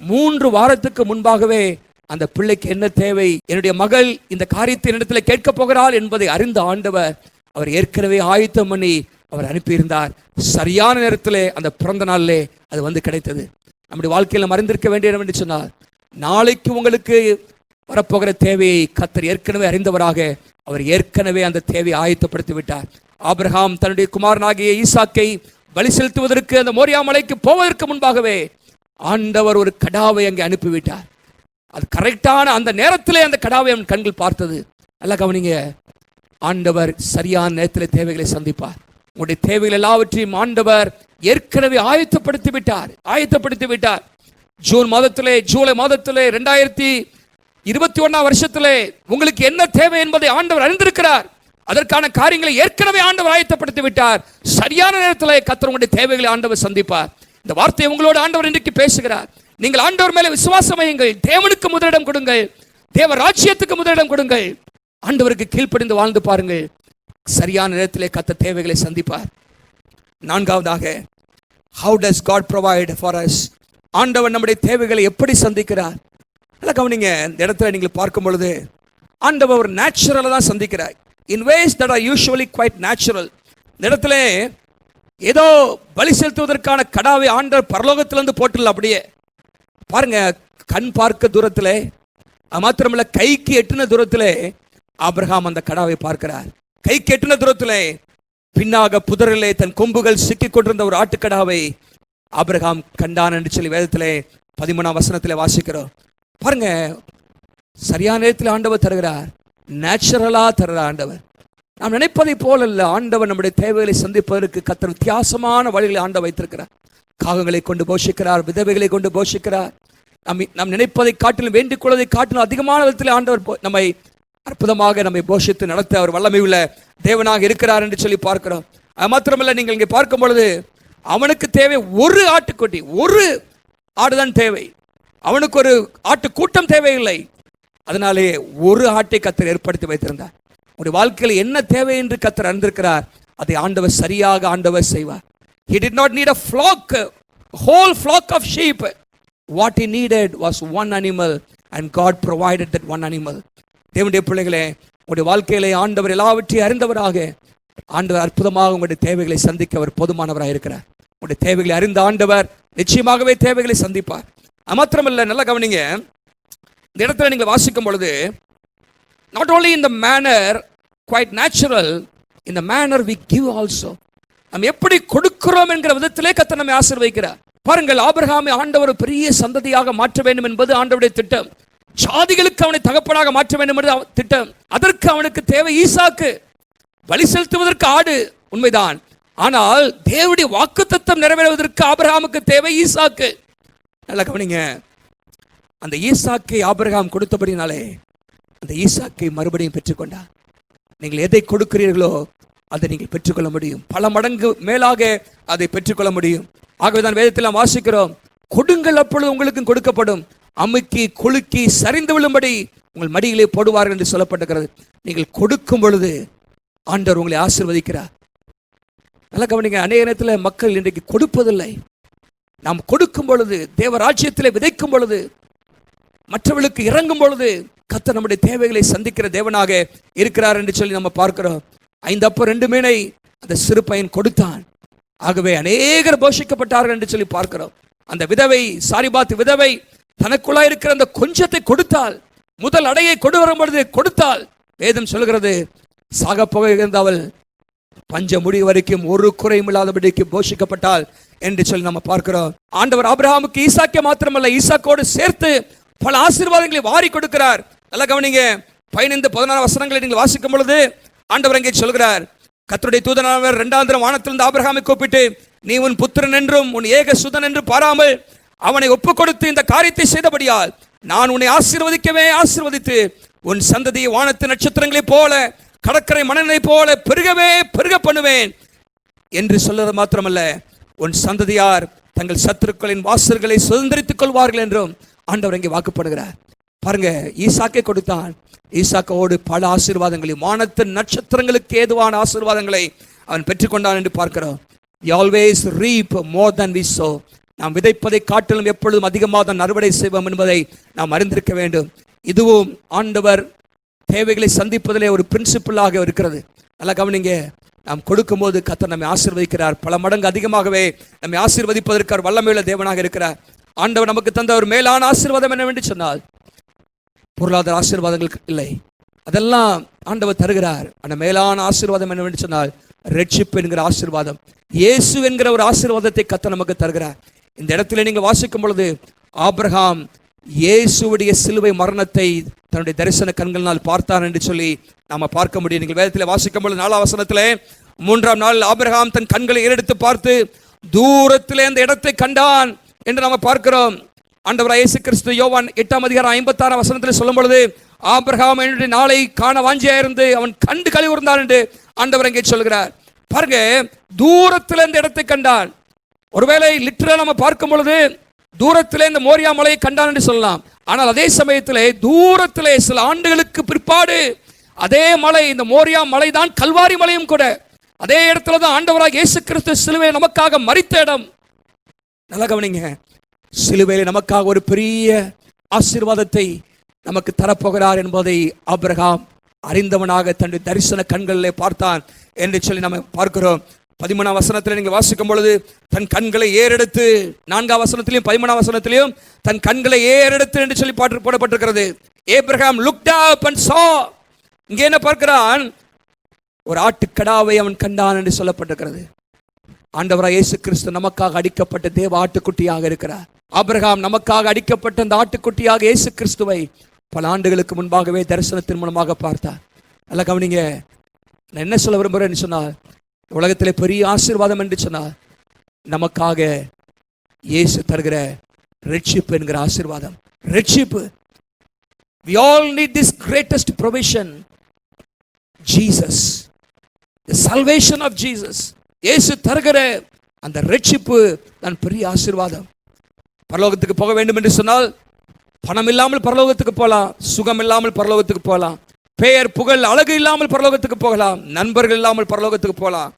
3 வாரத்துக்கு முன்பாகவே அந்த பிள்ளைக்கு என்ன தேவை, என்னுடைய மகள் இந்த காரியத்தை என்னிடத்தில் கேட்க போகிறாள் என்பதை அறிந்த ஆண்டவர் அவர் ஏற்கனவே ஆயத்தம் பண்ணி அவர் அனுப்பியிருந்தார். சரியான நேரத்தில் அந்த பிறந்த நாளிலே அது வந்து கிடைத்தது. நம்முடைய வாழ்க்கையில் நம்ம அறிந்திருக்க வேண்டிய என்று சொன்னால், நாளைக்கு உங்களுக்கு வரப்போகிற தேவையை கர்த்தர் ஏற்கனவே அறிந்தவராக அவர் ஏற்கனவே அந்த தேவையை ஆயத்தப்படுத்தி விட்டார். ஆபிரகாம் தன்னுடைய குமாரனாகிய ஈசாக்கை பலி செலுத்துவதற்கு அந்த மோரியா மலைக்கு போவதற்கு முன்பாகவே ஆண்டவர் ஒரு கடாவை அங்கே அனுப்பிவிட்டார். அது கரெக்டான அந்த நேரத்திலே அந்த கடாவை அவன் கண்கள் பார்த்தது. நல்லா கவனிங்க, ஆண்டவர் சரியான நேரத்தில் தேவைகளை சந்திப்பார். உங்களுடைய தேவைகள் எல்லாவற்றையும் ஆண்டவர் ஏற்கனவே ஆயத்தப்படுத்தி விட்டார். ஜூன் மாதத்திலே, ஜூலை மாதத்திலே 2021 வருஷத்திலே உங்களுக்கு என்ன தேவை என்பதை ஆண்டவர் அறிந்திருக்கிறார். அதற்கான காரியங்களை ஏற்கனவே ஆண்டவர் ஆயத்தப்படுத்தி விட்டார். சரியான நேரத்தில் கர்த்தர் உங்களுடைய தேவைகளை ஆண்டவர் சந்திப்பார். இந்த வார்த்தையை உங்களோடு ஆண்டவர் இன்றைக்கு பேசுகிறார். நீங்கள் ஆண்டவர் மேலே விசுவாசம் வையுங்கள். தேவனுக்கு முதலிடம் கொடுங்கள். தேவ ராஜ்யத்துக்கு முதலிடம் கொடுங்கள். ஆண்டவருக்கு கீழ்ப்படிந்து வாழ்ந்து பாருங்கள். சரியான நேரத்திலே கர்த்தர் தேவைகளை சந்திப்பார். 4வதாக, how does God provide for us? ஆண்டவர் நம்முடைய தேவைகளை எப்படி சந்திக்கிறார்? நல்லா கவனிங்க, இந்த இடத்துல நீங்கள் பார்க்கும் பொழுது ஆண்டவர் ஒரு நேச்சுரலாக தான் சந்திக்கிறார். in ways that are usually quite natural. இந்த இடத்துல ஏதோ பலி செலுத்துவதற்கான கடாவை ஆண்டவர் பரலோகத்திலிருந்து போட்டுள்ள. அப்படியே பாருங்க, கண் பார்க்க தூரத்தில், அது மாத்திரமல்ல கைக்கு எட்டின தூரத்தில் ஆபிரகாம் அந்த கடாவை பார்க்கிறார். கைக்கு எட்டின தூரத்தில் பின்னாக புதரிலே தன் கொம்புகள் சிக்கிக் கொண்டிருந்த ஒரு ஆட்டுக்கடாவை ஆபிரகாம் கண்டான் என்று சொல்லி வேதத்திலே 13ஆம் வசனத்திலே வாசிக்கிறோம். பாருங்க, சரியான நேரத்தில் ஆண்டவர் தருகிறார். நேச்சுரலா தருகிறார் ஆண்டவர். நாம் நினைப்பதை போல அல்ல. ஆண்டவர் நம்முடைய தேவைகளை சந்திப்பதற்கு கர்த்தர் வித்தியாசமான வழிகளை ஆண்டவர் வைத்திருக்கிறார். காகங்களை கொண்டு போஷிக்கிறார், விதவைகளை கொண்டு போஷிக்கிறார். நாம் நினைப்பதை காட்டிலும் வேண்டிக் கொள்வதை காட்டிலும் அதிகமான விதத்தில் ஆண்டவர் நம்மை அற்புதமாக நம்மை போஷித்து நடத்த அவர் வல்லமை உள்ள தேவனாக இருக்கிறார் என்று சொல்லி பார்க்கிறோம். அது மாத்திரமல்ல, நீங்கள் இங்கே பார்க்கும் பொழுது அவனுக்கு தேவை ஒரு ஆட்டுக்குட்டி, ஒரு ஆடுதான் தேவை. அவனுக்கு ஒரு ஆட்டு கூட்டம் தேவையில்லை. அதனாலே ஒரு ஆட்டை கர்த்தர் ஏற்படுத்தி வைத்திருந்தார். உங்களுடைய வாழ்க்கையில் என்ன தேவை என்று கர்த்தர் அறிந்திருக்கிறார். அதை ஆண்டவர் சரியாக ஆண்டவர் செய்வார். He did not need a flock, whole flock of sheep. What he needed was one animal, and God provided that one animal. தேவனுடைய பிள்ளைகளே, உங்களுடைய வாழ்க்கையிலே ஆண்டவர் எல்லாவற்றையும் அறிந்தவராக, ஆண்டவர் அற்புதமாக உங்களுடைய தேவைகளை சந்திக்க அவர் போதுமானவராக இருக்கிறார். உங்களுடைய தேவைகளை அறிந்த ஆண்டவர் நிச்சயமாகவே தேவைகளை சந்திப்பார். அது மாத்திரமல்ல, நல்லா கவனிங்க, இந்த இடத்துல நீங்கள் வாசிக்கும் பொழுது, not only in the manner quite natural, in the manner we give also. நாம் எப்படி கொடுக்கிறோம் என்கிற விதத்திலே கர்த்தர் நம்மை ஆசீர்வதிக்கிறார். பாருங்கள், ஆபிரகாமை ஆண்டவர் பெரிய சந்ததியாக மாற்ற வேண்டும் என்பது ஆண்டவருடைய திட்டம். ஜாதிகளுக்கு அவனை தகப்பனாக மாற்ற வேண்டும் என்பது திட்டம். அதற்கு அவனுக்கு தேவை ஈசாக்கு. பலி செலுத்துவதற்கு ஆடு உண்மைதான், ஆனால் தேவனுடைய வாக்குத்தத்தம் நிறைவேறுவதற்கு ஆபிரகாமுக்கு தேவை ஈசாக்கு. நல்லா கவனிங்க, அந்த ஈசாக்கை ஆபிரகாம் கொடுத்தபடினாலே அந்த ஈசாக்கை மறுபடியும் பெற்றுக்கொண்டார். நீங்கள் எதை கொடுக்கிறீர்களோ அதை நீங்கள் பெற்றுக்கொள்ள முடியும். பல மடங்கு மேலாக அதை பெற்றுக்கொள்ள முடியும். ஆகவேதான் வேதத்தில் நாம் வாசிக்கிறோம், கொடுங்கள் அப்பொழுது உங்களுக்கு கொடுக்கப்படும், அமுக்கி குலுக்கி சரிந்து விழும்படி உங்கள் மடியிலே போடுவார்கள் என்று சொல்லப்பட்டிருக்கிறது. நீங்கள் கொடுக்கும் பொழுது ஆண்டவர் உங்களை ஆசீர்வதிக்கிறார். நல்லா கவனிங்க, அநேக நேரத்தில் மக்கள் இன்றைக்கு கொடுப்பதில்லை. நாம் கொடுக்கும் பொழுது, தேவராஜ்யத்தில் விதைக்கும் பொழுது, மற்றவர்களுக்கு இறங்கும் பொழுது கர்த்தர் நம்முடைய தேவைகளை சந்திக்கிற தேவனாக இருக்கிறார் என்று சொல்லி நம்ம பார்க்கிறோம். 5 அப்பம் 2 மீனை அந்த சிறு பையன் கொடுத்தான். ஆகவே அநேகர் போஷிக்கப்பட்டார்கள் என்று சொல்லி பார்க்கிறோம். அந்த விதவை, சாரிபாத் விதவை தனக்குள்ளா இருக்கிற அந்த கொஞ்சத்தை கொடுத்தால், முதல் அடையை கொண்டு வரும் பொழுது கொடுத்தால், வேதம் சொல்கிறது சாக போக இருந்தவள் பஞ்ச முடி வரைக்கும் ஒரு குறையும் இல்லாதபடிக்கு போஷிக்கப்பட்டாள் என்று சொல்லி நம்ம பார்க்கிறோம். ஆண்டவர் ஆபிரகாமுக்கு ஈசாக்கை மாத்திரமல்ல, ஈசாக்கோடு சேர்த்து பல ஆசீர்வாதங்களை வாரி கொடுக்கிறார். நல்லா கவனிங்க, 15-16 வசனங்களை நீங்கள் வாசிக்கும் பொழுது ஆண்டவர் அங்கே சொல்கிறார், கர்த்தருடைய தூதனானவர் 2ஆம் தரம் வானத்திலிருந்து ஆபிரகாமை கூப்பிட்டு, நீ உன் புத்திரன் என்றும் உன் ஏக சுதன் என்று பாராமல் அவனை ஒப்புக் கொடுத்து இந்த காரியத்தை செய்தபடியால் நான் உன்னை ஆசீர்வதிக்கவே ஆசீர்வதித்து உன் சந்ததியை வானத்து நட்சத்திரங்களைப் போல கடற்கரை மணலை போல பெருகவே பெருக பண்ணுவேன் என்று சொல்வது மாத்திரமல்ல, உன் சந்ததியார் தங்கள் சத்துருக்களின் வாசல்களை சுதந்திரித்துக் கொள்வார்கள் என்றும் ஆண்டவர் இங்கே வாக்குப்படுகிறார். பாருங்க, ஈசாக்கை கொடுத்தான். ஈசாக்கோடு பல ஆசீர்வாதங்களை, வானத்து நட்சத்திரங்களுக்கு ஏதுவான ஆசீர்வாதங்களை அவன் பெற்றுக்கொண்டான் என்று பார்க்கிறோம். We always reap more than we sow. நாம் விதைப்பதை காட்டிலும் எப்பொழுதும் அதிகமாக தான் அறுவடை செய்வோம் என்பதை நாம் அறிந்திருக்க வேண்டும். இதுவும் ஆண்டவர் தேவைகளை சந்திப்பதிலே ஒரு பிரின்சிபிளாக இருக்கிறது. நல்லா கவனிங்க, நாம் கொடுக்கும்போது கர்த்தர் நம்மை ஆசீர்வதிக்கிறார். பல மடங்கு அதிகமாகவே நம்மை ஆசீர்வதிப்பதற்கு அவர் வல்லமையுள்ள தேவனாக இருக்கிறார். ஆண்டவர் நமக்கு தந்த ஒரு மேலான ஆசீர்வாதம் என்னவென்று சொன்னால், பொருளாதார ஆசீர்வாதங்கள் இல்லை, அதெல்லாம் ஆண்டவர் தருகிறார். அந்த மேலான ஆசீர்வாதம் என்னவென்று சொன்னால் ரட்சிப்பு என்கிற ஆசீர்வாதம், இயேசு என்கிற ஒரு ஆசீர்வாதத்தை கர்த்தர் நமக்கு தருகிறார். இந்த இடத்துல நீங்கள் வாசிக்கும் பொழுது ஆபிரகாம் இயேசுவுடைய சிலுவை மரணத்தை தன்னுடைய தரிசன கண்களினால் பார்த்தார் என்று சொல்லி நாம பார்க்க முடியும். நீங்கள் வேதத்தில் வாசிக்கும் பொழுது 4ஆம் வசனத்திலே, 3ஆம் நாள் ஆபிரகாம் தன் கண்களை ஏறெடுத்து பார்த்து தூரத்திலே அந்த இடத்தை கண்டான் என்று நாம பார்க்கிறோம். ஆண்டவராகிய இயேசு கிறிஸ்து யோவான் 8ஆம் அதிகாரம் 56ஆம் வசனத்தில் சொல்லும் பொழுது, ஆபிரகாம் என்னுடைய நாளை காண வாஞ்சியாயிருந்து அவன் கண்டு கழிவுறுந்தான் என்று ஆண்டவர் இங்கே சொல்கிறார். பாருங்க, தூரத்தில் இந்த இடத்தை கண்டான். ஒருவேளை லிட்டரலா நம்ம பார்க்கும் பொழுது தூரத்திலே இந்த மோரியா மலையை கண்டான் என்று சொல்லலாம். ஆனால் அதே சமயத்திலே தூரத்திலே சில ஆண்டுகளுக்கு பிற்பாடு அதே மலை, இந்த மோரியா மலை தான் கல்வாரி மலையும் கூட. அதே இடத்துல தான் ஆண்டவராக இயேசு கிறிஸ்து சிலுவை நமக்காக மரித்த இடம். நல்லா கவனிங்க, சிலுவையில் நமக்காக ஒரு பெரிய ஆசீர்வாதத்தை நமக்கு தரப்போகிறார் என்பதை ஆபிரகாம் அறிந்தவனாக தன்னுடைய தரிசன கண்களிலே பார்த்தான் என்று சொல்லி நம்ம பார்க்கிறோம். 13ஆம் வசனத்தில் நீங்கள் வாசிக்கும் பொழுது தன் கண்களை ஏறெடுத்து, 4ஆம் வசனத்திலையும் 13ஆம் வசனத்திலையும் தன் கண்களை ஏறெடுத்து என்று சொல்லி பாட்டு போடப்பட்டிருக்கிறது. Abraham looked up and saw. இங்கே என்ன பார்க்கிறான்? ஒரு ஆட்டுக்கடாவை அவன் கண்டான் என்று சொல்லப்பட்டிருக்கிறது. ஆண்டவராய் இயேசு கிறிஸ்து நமக்காக அடிக்கப்பட்ட தேவ ஆட்டுக்குட்டியாக இருக்கிறார். ஆபிரகாம் நமக்காக அடிக்கப்பட்ட அந்த ஆட்டுக்குட்டியாக இயேசு கிறிஸ்துவை பல ஆண்டுகளுக்கு முன்பாகவே தரிசனத்தின் மூலமாக பார்த்தார். நல்லா கவனிங்க, நான் என்ன சொல்ல விரும்புகிறேன்னு சொன்னால், உலகத்திலே பெரிய ஆசீர்வாதம் என்று சொன்னால் நமக்காக இயேசு தருகிற ரட்சிப்பு என்கிற ஆசீர்வாதம். ரட்சிப்பு, we all need this greatest provision, Jesus, the salvation of Jesus. இயேசு தருகிற அந்த ரட்சிப்பு தான் பெரிய ஆசீர்வாதம். பரலோகத்துக்கு போக வேண்டும் என்று சொன்னால் பணம் இல்லாமல் பரலோகத்துக்கு போகலாம், சுகம் இல்லாமல் பரலோகத்துக்கு போகலாம், பெயர் புகழ் அழகு இல்லாமல் பரலோகத்துக்கு போகலாம், நண்பர்கள் இல்லாமல் பரலோகத்துக்கு போகலாம்,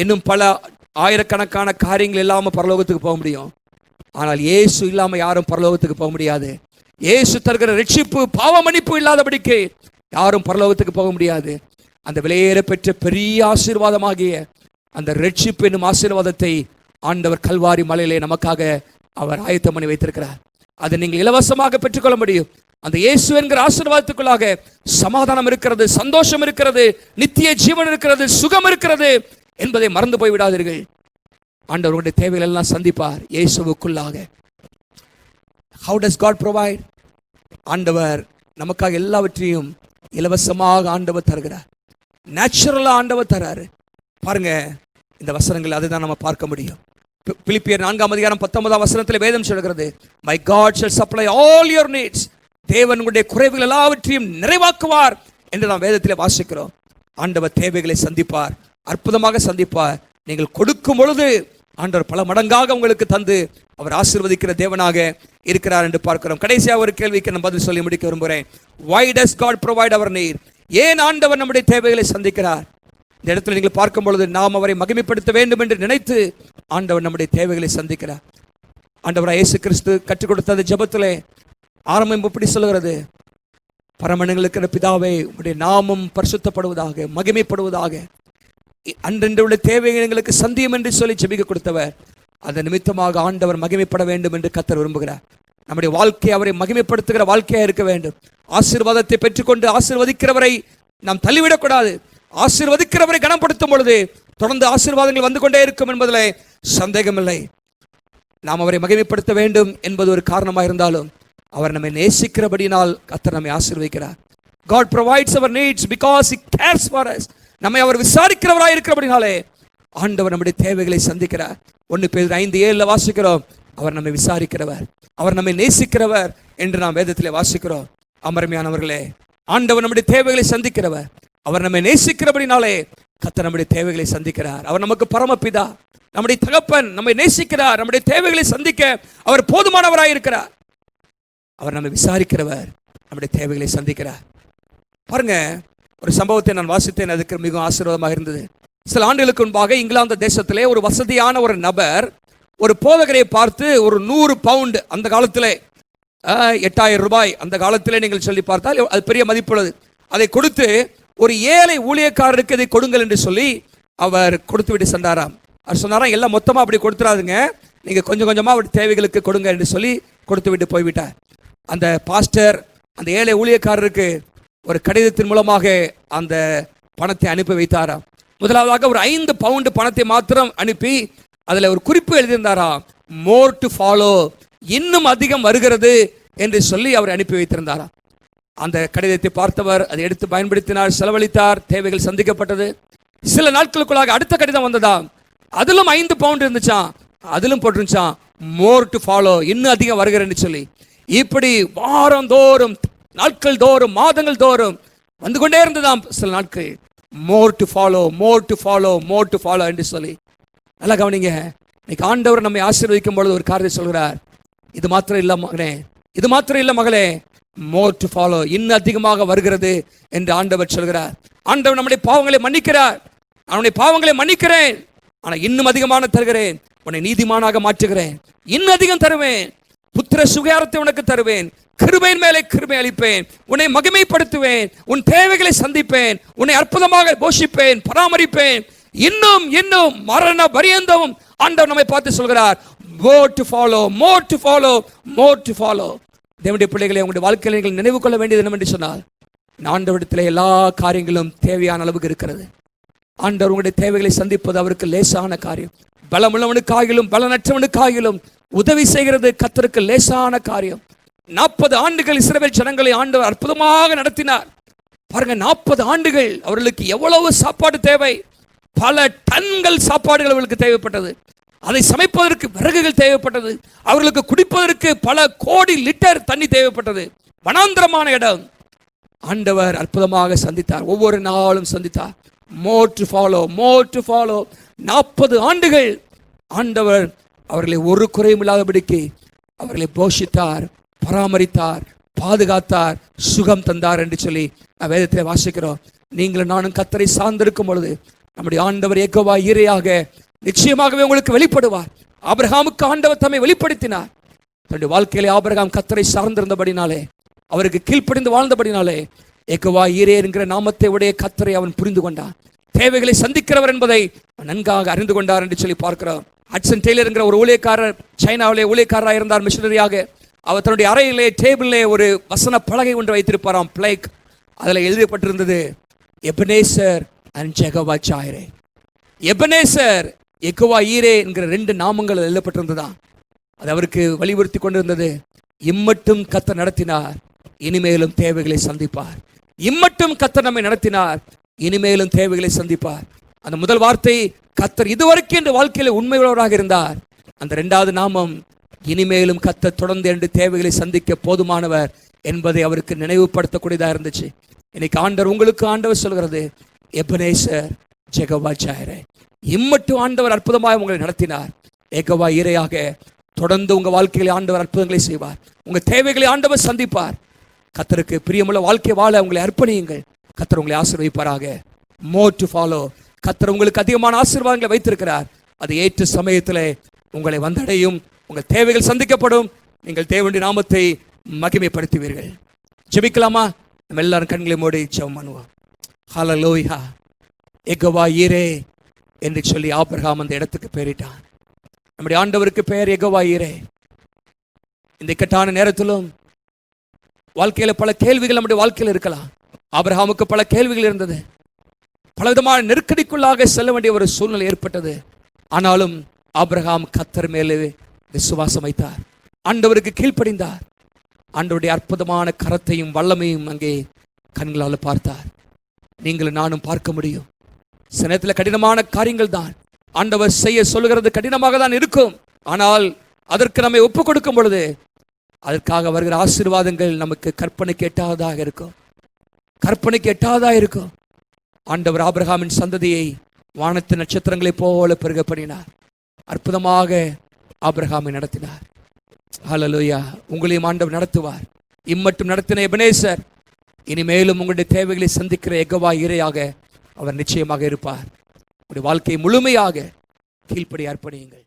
இன்னும் பல ஆயிரக்கணக்கான காரியங்கள் இல்லாமல் பரலோகத்துக்கு போக முடியும். ஆனால் இயேசு இல்லாமல் யாரும் பரலோகத்துக்கு போக முடியாது. இயேசு தருகிற ரட்சிப்பு பாவ மன்னிப்பு இல்லாதபடிக்கு யாரும் பரலோகத்துக்கு போக முடியாது. அந்த விலையேற பெற்ற பெரிய ஆசீர்வாதமாகிய அந்த ரட்சிப்பு என்னும் ஆசீர்வாதத்தை ஆண்டவர் கல்வாரி மலையிலே நமக்காக அவர் ஆயத்தம் பண்ணி வைத்திருக்கிறார். அதை நீங்கள் இலவசமாக பெற்றுக்கொள்ள முடியும். அந்த இயேசு என்கிற ஆசீர்வாதத்துக்குள்ளாக சமாதானம் இருக்கிறது, சந்தோஷம் இருக்கிறது, நித்திய ஜீவன் இருக்கிறது, சுகம் இருக்கிறது என்பதை மறந்து போய் விடாதீர்கள். ஆண்டவர் உங்களுடைய தேவைகள் எல்லாம் சந்திப்பார் இயேசுவுக்குள்ளாக. How does God provide? ஆண்டவர் நமக்காக எல்லாவற்றையும் இலவசமாக ஆண்டவர் தருகிறார். நேச்சுரலா ஆண்டவர் தராரு. பாருங்க, இந்த வசனங்கள் அதுதான் நம்ம பார்க்க முடியும். பிலிப்பியர் 4:19 வேதம் சொல்கிறது, My God shall supply all your needs. தேவன் உங்களுடைய குறைவுகள் எல்லாவற்றையும் நிறைவாக்குவார் என்று நாம் வேதத்திலே வாசிக்கிறோம். ஆண்டவர் தேவைகளை சந்திப்பார், அற்புதமாக சந்திப்பார். நீங்கள் கொடுக்கும் பொழுது ஆண்டவர் பல மடங்காக உங்களுக்கு தந்து அவர் ஆசீர்வதிக்கிற தேவனாக இருக்கிறார் என்று பார்க்கிறோம். கடைசியாக ஒரு கேள்விக்கு நான் பதில் சொல்லி முடிக்க விரும்புகிறேன். Why does God provide our need? ஏன் ஆண்டவர் நம்முடைய தேவைகளை சந்திக்கிறார்? இந்த இடத்துல நீங்கள் பார்க்கும் பொழுது நாம் அவரை மகிமைப்படுத்த வேண்டும் என்று நினைத்து ஆண்டவர் நம்முடைய தேவைகளை சந்திக்கிறார். ஆண்டவர் இயேசு கிறிஸ்து கற்றுக் கொடுத்த ஜெபத்திலே ஆரம்பம் எப்படி சொல்லுகிறது? பரமண்டலங்களுக்கு பிதாவே, உம்முடைய நாமம் பரிசுத்தப்படுவதாக, மகிமைப்படுவதாக, அன்றென்று உள்ள தேவைகள் எங்களுக்கு சந்தியம் என்று சொல்லி ஜெபிக்க கொடுத்தவர். அதன் நிமித்தமாக ஆண்டவர் மகிமைப்பட வேண்டும் என்று கர்த்தர் விரும்புகிறார். நம்முடைய வாழ்க்கை அவரை மகிமைப்படுத்துகிற வாழ்க்கையாக இருக்க வேண்டும். ஆசீர்வாதத்தை பெற்றுக்கொண்டு ஆசீர்வதிக்கிறவரை நாம் தள்ளிவிடக்கூடாது. ஆசீர்வதிக்கிறவரை கனப்படுத்தும் பொழுது தொடர்ந்து ஆசீர்வாதங்கள் வந்து கொண்டே இருக்கும் என்பதில் சந்தேகமில்லை. நாம் அவரை மகிமைப்படுத்த வேண்டும் என்பது ஒரு காரணமாக இருந்தாலும் அவர் நம்மை நேசிக்கிறபடினால் கர்த்தர் நம்மை ஆசீர்வதிக்கிறார். God provides our needs because he cares for us. நம்மை அவர் விசாரிக்கிறவராய் இருக்கிறபடினாலே ஆண்டவர் நம்முடைய தேவைகளை சந்திக்கிறார். 1 பேதுரு 5:7 வாசிக்கிறோம், அவர் நம்மை விசாரிக்கிறவர், அவர் நம்மை நேசிக்கிறவர் என்று நாம் வேதத்திலே வாசிக்கிறோம். அமர்மையானவர்களே, ஆண்டவர் நம்முடைய தேவைகளை சந்திக்கிறவர், அவர் நம்மை நேசிக்கிறபடினாலே கர்த்தர் நம்முடைய தேவைகளை சந்திக்கிறார். அவர் நமக்கு பரமபிதா, நம்முடைய தகப்பன், நம்மை நேசிக்கிறார். நம்முடைய தேவைகளை சந்திக்க அவர் போதுமானவராய் இருக்கிறார். அவர் நம்மை விசாரிக்கிறவர், நம்முடைய தேவைகளை சந்திக்கிறார். பாருங்க, ஒரு சம்பவத்தை நான் வாசித்தேன், அதுக்கு மிகவும் ஆசீர்வாதமாக இருந்தது. சில ஆண்டுகளுக்கு முன்பாக இங்கிலாந்து தேசத்திலே ஒரு வசதியான ஒரு நபர் ஒரு போதகரை பார்த்து ஒரு 100 பவுண்ட், அந்த காலத்திலே 8000 ரூபாய், அந்த காலத்திலே நீங்கள் சொல்லி பார்த்தால் அது பெரிய மதிப்புள்ளது, அதை கொடுத்து ஒரு ஏழை ஊழியக்காரருக்கு இதை கொடுங்கள் என்று சொல்லி அவர் கொடுத்து விட்டு சென்றாராம். அவர் சொன்னாராம், எல்லாம் மொத்தமாக அப்படி கொடுத்துடாதுங்க, நீங்கள் கொஞ்சம் கொஞ்சமாக அவர் தேவைகளுக்கு கொடுங்க என்று சொல்லி கொடுத்து விட்டு போய்விட்டார். அந்த பாஸ்டர் அந்த ஏழை ஊழியக்காரருக்கு ஒரு கடிதத்தின் மூலமாக அந்த பணத்தை அனுப்பி வைத்தாராம். முதலாவதாக ஒரு 5 பவுண்ட் பணத்தை மாத்திரம் அனுப்பி அதில் ஒரு குறிப்பு எழுதியிருந்தாராம், மோர் டு ஃபாலோ, இன்னும் அதிகம் வருகிறது என்று சொல்லி அவர் அனுப்பி வைத்திருந்தாராம். அந்த கடிதத்தை பார்த்தவர் அதை எடுத்து பயன்படுத்தினார், செலவழித்தார், தேவைகள் சந்திக்கப்பட்டது. சில நாட்களுக்குள்ளாக அடுத்த கடிதம் வந்ததாம், அதிலும் 5 பவுண்ட் இருந்துச்சான், அதிலும் போட்டிருந்துச்சான் மோர் டு ஃபாலோ, இன்னும் அதிகம் வருகிறேன்னு சொல்லி. இப்படி வாரந்தோறும், நாட்கள் தோறும், மாதங்கள் தோறும் வந்து கொண்டே இருந்ததாம். சில நாட்கள் more to follow, more to follow, more to follow என்று சொல்லி. நல்லா கவனிங்க, இன்னைக்கு ஆண்டவர் நம்மை ஆசீர்வதிக்கும் பொழுது ஒரு காரியத்தை சொல்கிறார், இது மாத்திரம் இல்லை மகனே, இது மாத்திரம் இல்லை மகளே, மோர் டு ஃபாலோ, இன்னும் அதிகமாக வருகிறது என்று ஆண்டவர் சொல்கிறார். ஆண்டவர் நம்முடைய பாவங்களை மன்னிக்கிறார். அவனுடைய பாவங்களை மன்னிக்கிறேன், ஆனால் இன்னும் அதிகமான தருகிறேன், உன்னை நீதிமானாக மாற்றுகிறேன், இன்னும் அதிகம் தருவேன், புத்திர சுகாரத்தை உனக்கு தருவேன், கிருபையின் மேலே கிருபை அளிப்பேன், உன்னை மகிமைப்படுத்துவேன், உன் தேவைகளை சந்திப்பேன், உன்னை அற்புதமாக போஷிப்பேன், பராமரிப்பேன், இன்னும் இன்னும் மரண பரியந்தமும் ஆண்டவர் நம்மை பார்த்து சொல்கிறார், more to follow, more to follow, more to follow. தேவனுடைய பிள்ளைகளை உங்களுடைய வாழ்க்கையில் நீங்கள் நினைவு கொள்ள வேண்டியது என்னவென்று சொன்னால், ஆண்டவரிடத்தில் எல்லா காரியங்களும் தேவையான அளவுக்கு இருக்கிறது. ஆண்டவர் உங்களுடைய தேவைகளை சந்திப்பது அவருக்கு லேசான காரியம். பலமுள்ளவனுக்காகிலும் பலனற்றவனுக்காகிலும் உதவி செய்கிறது கர்த்தருக்கு லேசான காரியம். 40 ஆண்டுகள் இஸ்ரவேல் ஜனங்களை ஆண்டவர் அற்புதமாக நடத்தினார். பாருங்க, 40 ஆண்டுகள் அவர்களுக்கு எவ்வளவு சாப்பாடு தேவை, பல டன்கள் சாப்பாடுகள் அவர்களுக்கு தேவைப்பட்டது. அதை சமைப்பதற்கு விறகுகள் தேவைப்பட்டது, அவர்களுக்கு குடிப்பதற்கு பல கோடி லிட்டர் தண்ணி தேவைப்பட்டது. வனாந்திரமான இடம். ஆண்டவர் அற்புதமாக சந்தித்தார், ஒவ்வொரு நாளும் சந்தித்தார். More to follow, more to follow. 40 ஆண்டுகள் ஆண்டவர் அவர்களை ஒரு குறையும் இல்லாதபடிக்கு அவர்களை போஷித்தார், பராமரித்தார், பாதுகாத்தார், சுகம் தந்தார் என்று சொல்லி வேதத்தில் வாசிக்கிறோம். நீங்களும் நானும் கர்த்தரை சார்ந்திருக்கும் பொழுது நம்முடைய ஆண்டவர் யெகோவா ஈரேயாக நிச்சயமாகவே உங்களுக்கு வெளிப்படுவார். ஆபிரகாமுக்கு ஆண்டவர் தம்மை வெளிப்படுத்தினார். தன்னுடைய வாழ்க்கையிலே ஆபிரகாம் கர்த்தரை சார்ந்திருந்தபடினாலே, அவருக்கு கீழ்ப்படிந்து வாழ்ந்தபடினாலே, யெகோவா ஈரே என்கிற நாமத்தை உடைய கர்த்தரை அவன் புரிந்து கொண்டான். தேவைகளை சந்திக்கிறவர் என்பதை நன்காக அறிந்து கொண்டார் என்று சொல்லி பார்க்கிறோம். ஹட்சன் டெய்லர் என்கிற ஒரு ஊழியக்காரர், சைனாவிலே ஊழியக்காரராக இருந்தார், மிஷனரியாக. அவர் தன்னுடைய அறையிலே டேபிளிலே ஒரு வசன பலகை ஒன்று வைத்திருப்பாராம், பிளேக். அதில் எழுதப்பட்டிருந்தது, எபனேசர் அண்ட் ஜெகவா ஜாயிரே. எபனேசர், யெகோவா ஈரே என்கிற 2 நாமங்கள் எழுதப்பட்டிருந்ததான். அது அவருக்கு வலியுறுத்தி கொண்டிருந்தது. இம்மட்டும் கர்த்தர் நடத்தினார், இனிமேலும் தேவைகளை சந்திப்பார். இம்மட்டும் கர்த்தர் நம்மை நடத்தினார், இனிமேலும் தேவைகளை சந்திப்பார். அந்த முதல் வார்த்தை கர்த்தர் இதுவரைக்கும் இந்த வாழ்க்கையில உண்மையுள்ளவராக இருந்தார். அந்த 2வது நாமம் இனிமேலும் கர்த்தர் தொடர்ந்து என்று தேவைகளை சந்திக்க போதுமானவர் என்பதை அவருக்கு நினைவுபடுத்தக்கூடியதாக இருந்துச்சு. இன்னைக்கு ஆண்டவர் உங்களுக்கு ஆண்டவர் சொல்கிறது, எபனேசர் ஜெகவா ஜாயிரே. இம்மட்டும் ஆண்டவர் அற்புதமாக உங்களை நடத்தினார். யெகோவா ஈரையாக தொடர்ந்து உங்க வாழ்க்கையில ஆண்டவர் அற்புதங்களை செய்வார். உங்க தேவைகளை ஆண்டவர் சந்திப்பார். கர்த்தருக்கு பிரியமுள்ள வாழ்க்கை வாழ உங்களை அர்ப்பணியுங்கள். கர்த்தர் உங்களை ஆசீர்வதிப்பாராக. More to follow. கர்த்தர் உங்களுக்கு அதிகமான ஆசீர்வாதங்களை வைத்திருக்கிறார். அது ஏற்ற சமயத்தில் உங்களை வந்தடையும். உங்கள் தேவைகள் சந்திக்கப்படும். நீங்கள் தேவனுடைய நாமத்தை மகிமைப்படுத்துவீர்கள். ஜெபிக்கலாமா? நம்ம எல்லாரும் கண்களை மூடி ஜெபம் பண்ணுவோம். ஹல்லேலூயா. யெகோவா ஈரே என்று சொல்லி ஆபிரகாம் அந்த இடத்துக்கு பெயரிட்டான். நம்முடைய ஆண்டவருக்கு பெயர் யெகோவா ஈரே. இந்த இக்கட்டான நேரத்திலும் வாழ்க்கையில பல கேள்விகள் நம்முடைய வாழ்க்கையில் இருக்கலாம். ஆபிரகாமுக்கு பல கேள்விகள் இருந்தது. பலவிதமான நெருக்கடிக்குள்ளாக செல்ல வேண்டிய ஒரு சூழ்நிலை ஏற்பட்டது. ஆனாலும் ஆபிரகாம் கர்த்தர் மேலே விசுவாசம் வைத்தார். ஆண்டவருக்கு கீழ்ப்படிந்தார். ஆண்டவருடைய அற்புதமான கரத்தையும் வல்லமையும் அங்கே கண்களால் பார்த்தார். நீங்களும் நானும் பார்க்க முடியும். சில நேரத்தில் கடினமான காரியங்கள் தான் ஆண்டவர் செய்ய சொல்லுகிறது கடினமாக தான் இருக்கும். ஆனால் அதற்கு நம்மை ஒப்புக் கொடுக்கும் பொழுது அதற்காக வருகிற ஆசீர்வாதங்கள் நமக்கு கற்பனைக்கு எட்டாததாக இருக்கும். கற்பனைக்கு எட்டாததாக இருக்கும். ஆண்டவர் ஆபிரகாமின் சந்ததியை வானத்து நட்சத்திரங்களை போல பெருக பண்ணினார். அற்புதமாக ஆபிரகாமை நடத்தினார். ஹல்லேலூயா. உங்களையும் ஆண்டவர் நடத்துவார். இம்மட்டும் நடத்தின எபனேசர் இனிமேலும் உங்களுடைய தேவைகளை சந்திக்கிற யெகோவா ஈரையாக அவர் நிச்சயமாக இருப்பார். உங்களுடைய வாழ்க்கையை முழுமையாக கீழ்ப்படி அர்ப்பணியுங்கள்.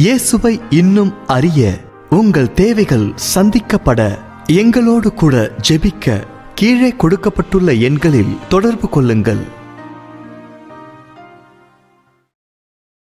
இயேசுவை இன்னும் அறிய, உங்கள் தேவைகள் சந்திக்கப்பட, எங்களோடு கூட ஜெபிக்க கீழே கொடுக்கப்பட்டுள்ள எண்களில் தொடர்பு கொள்ளுங்கள்.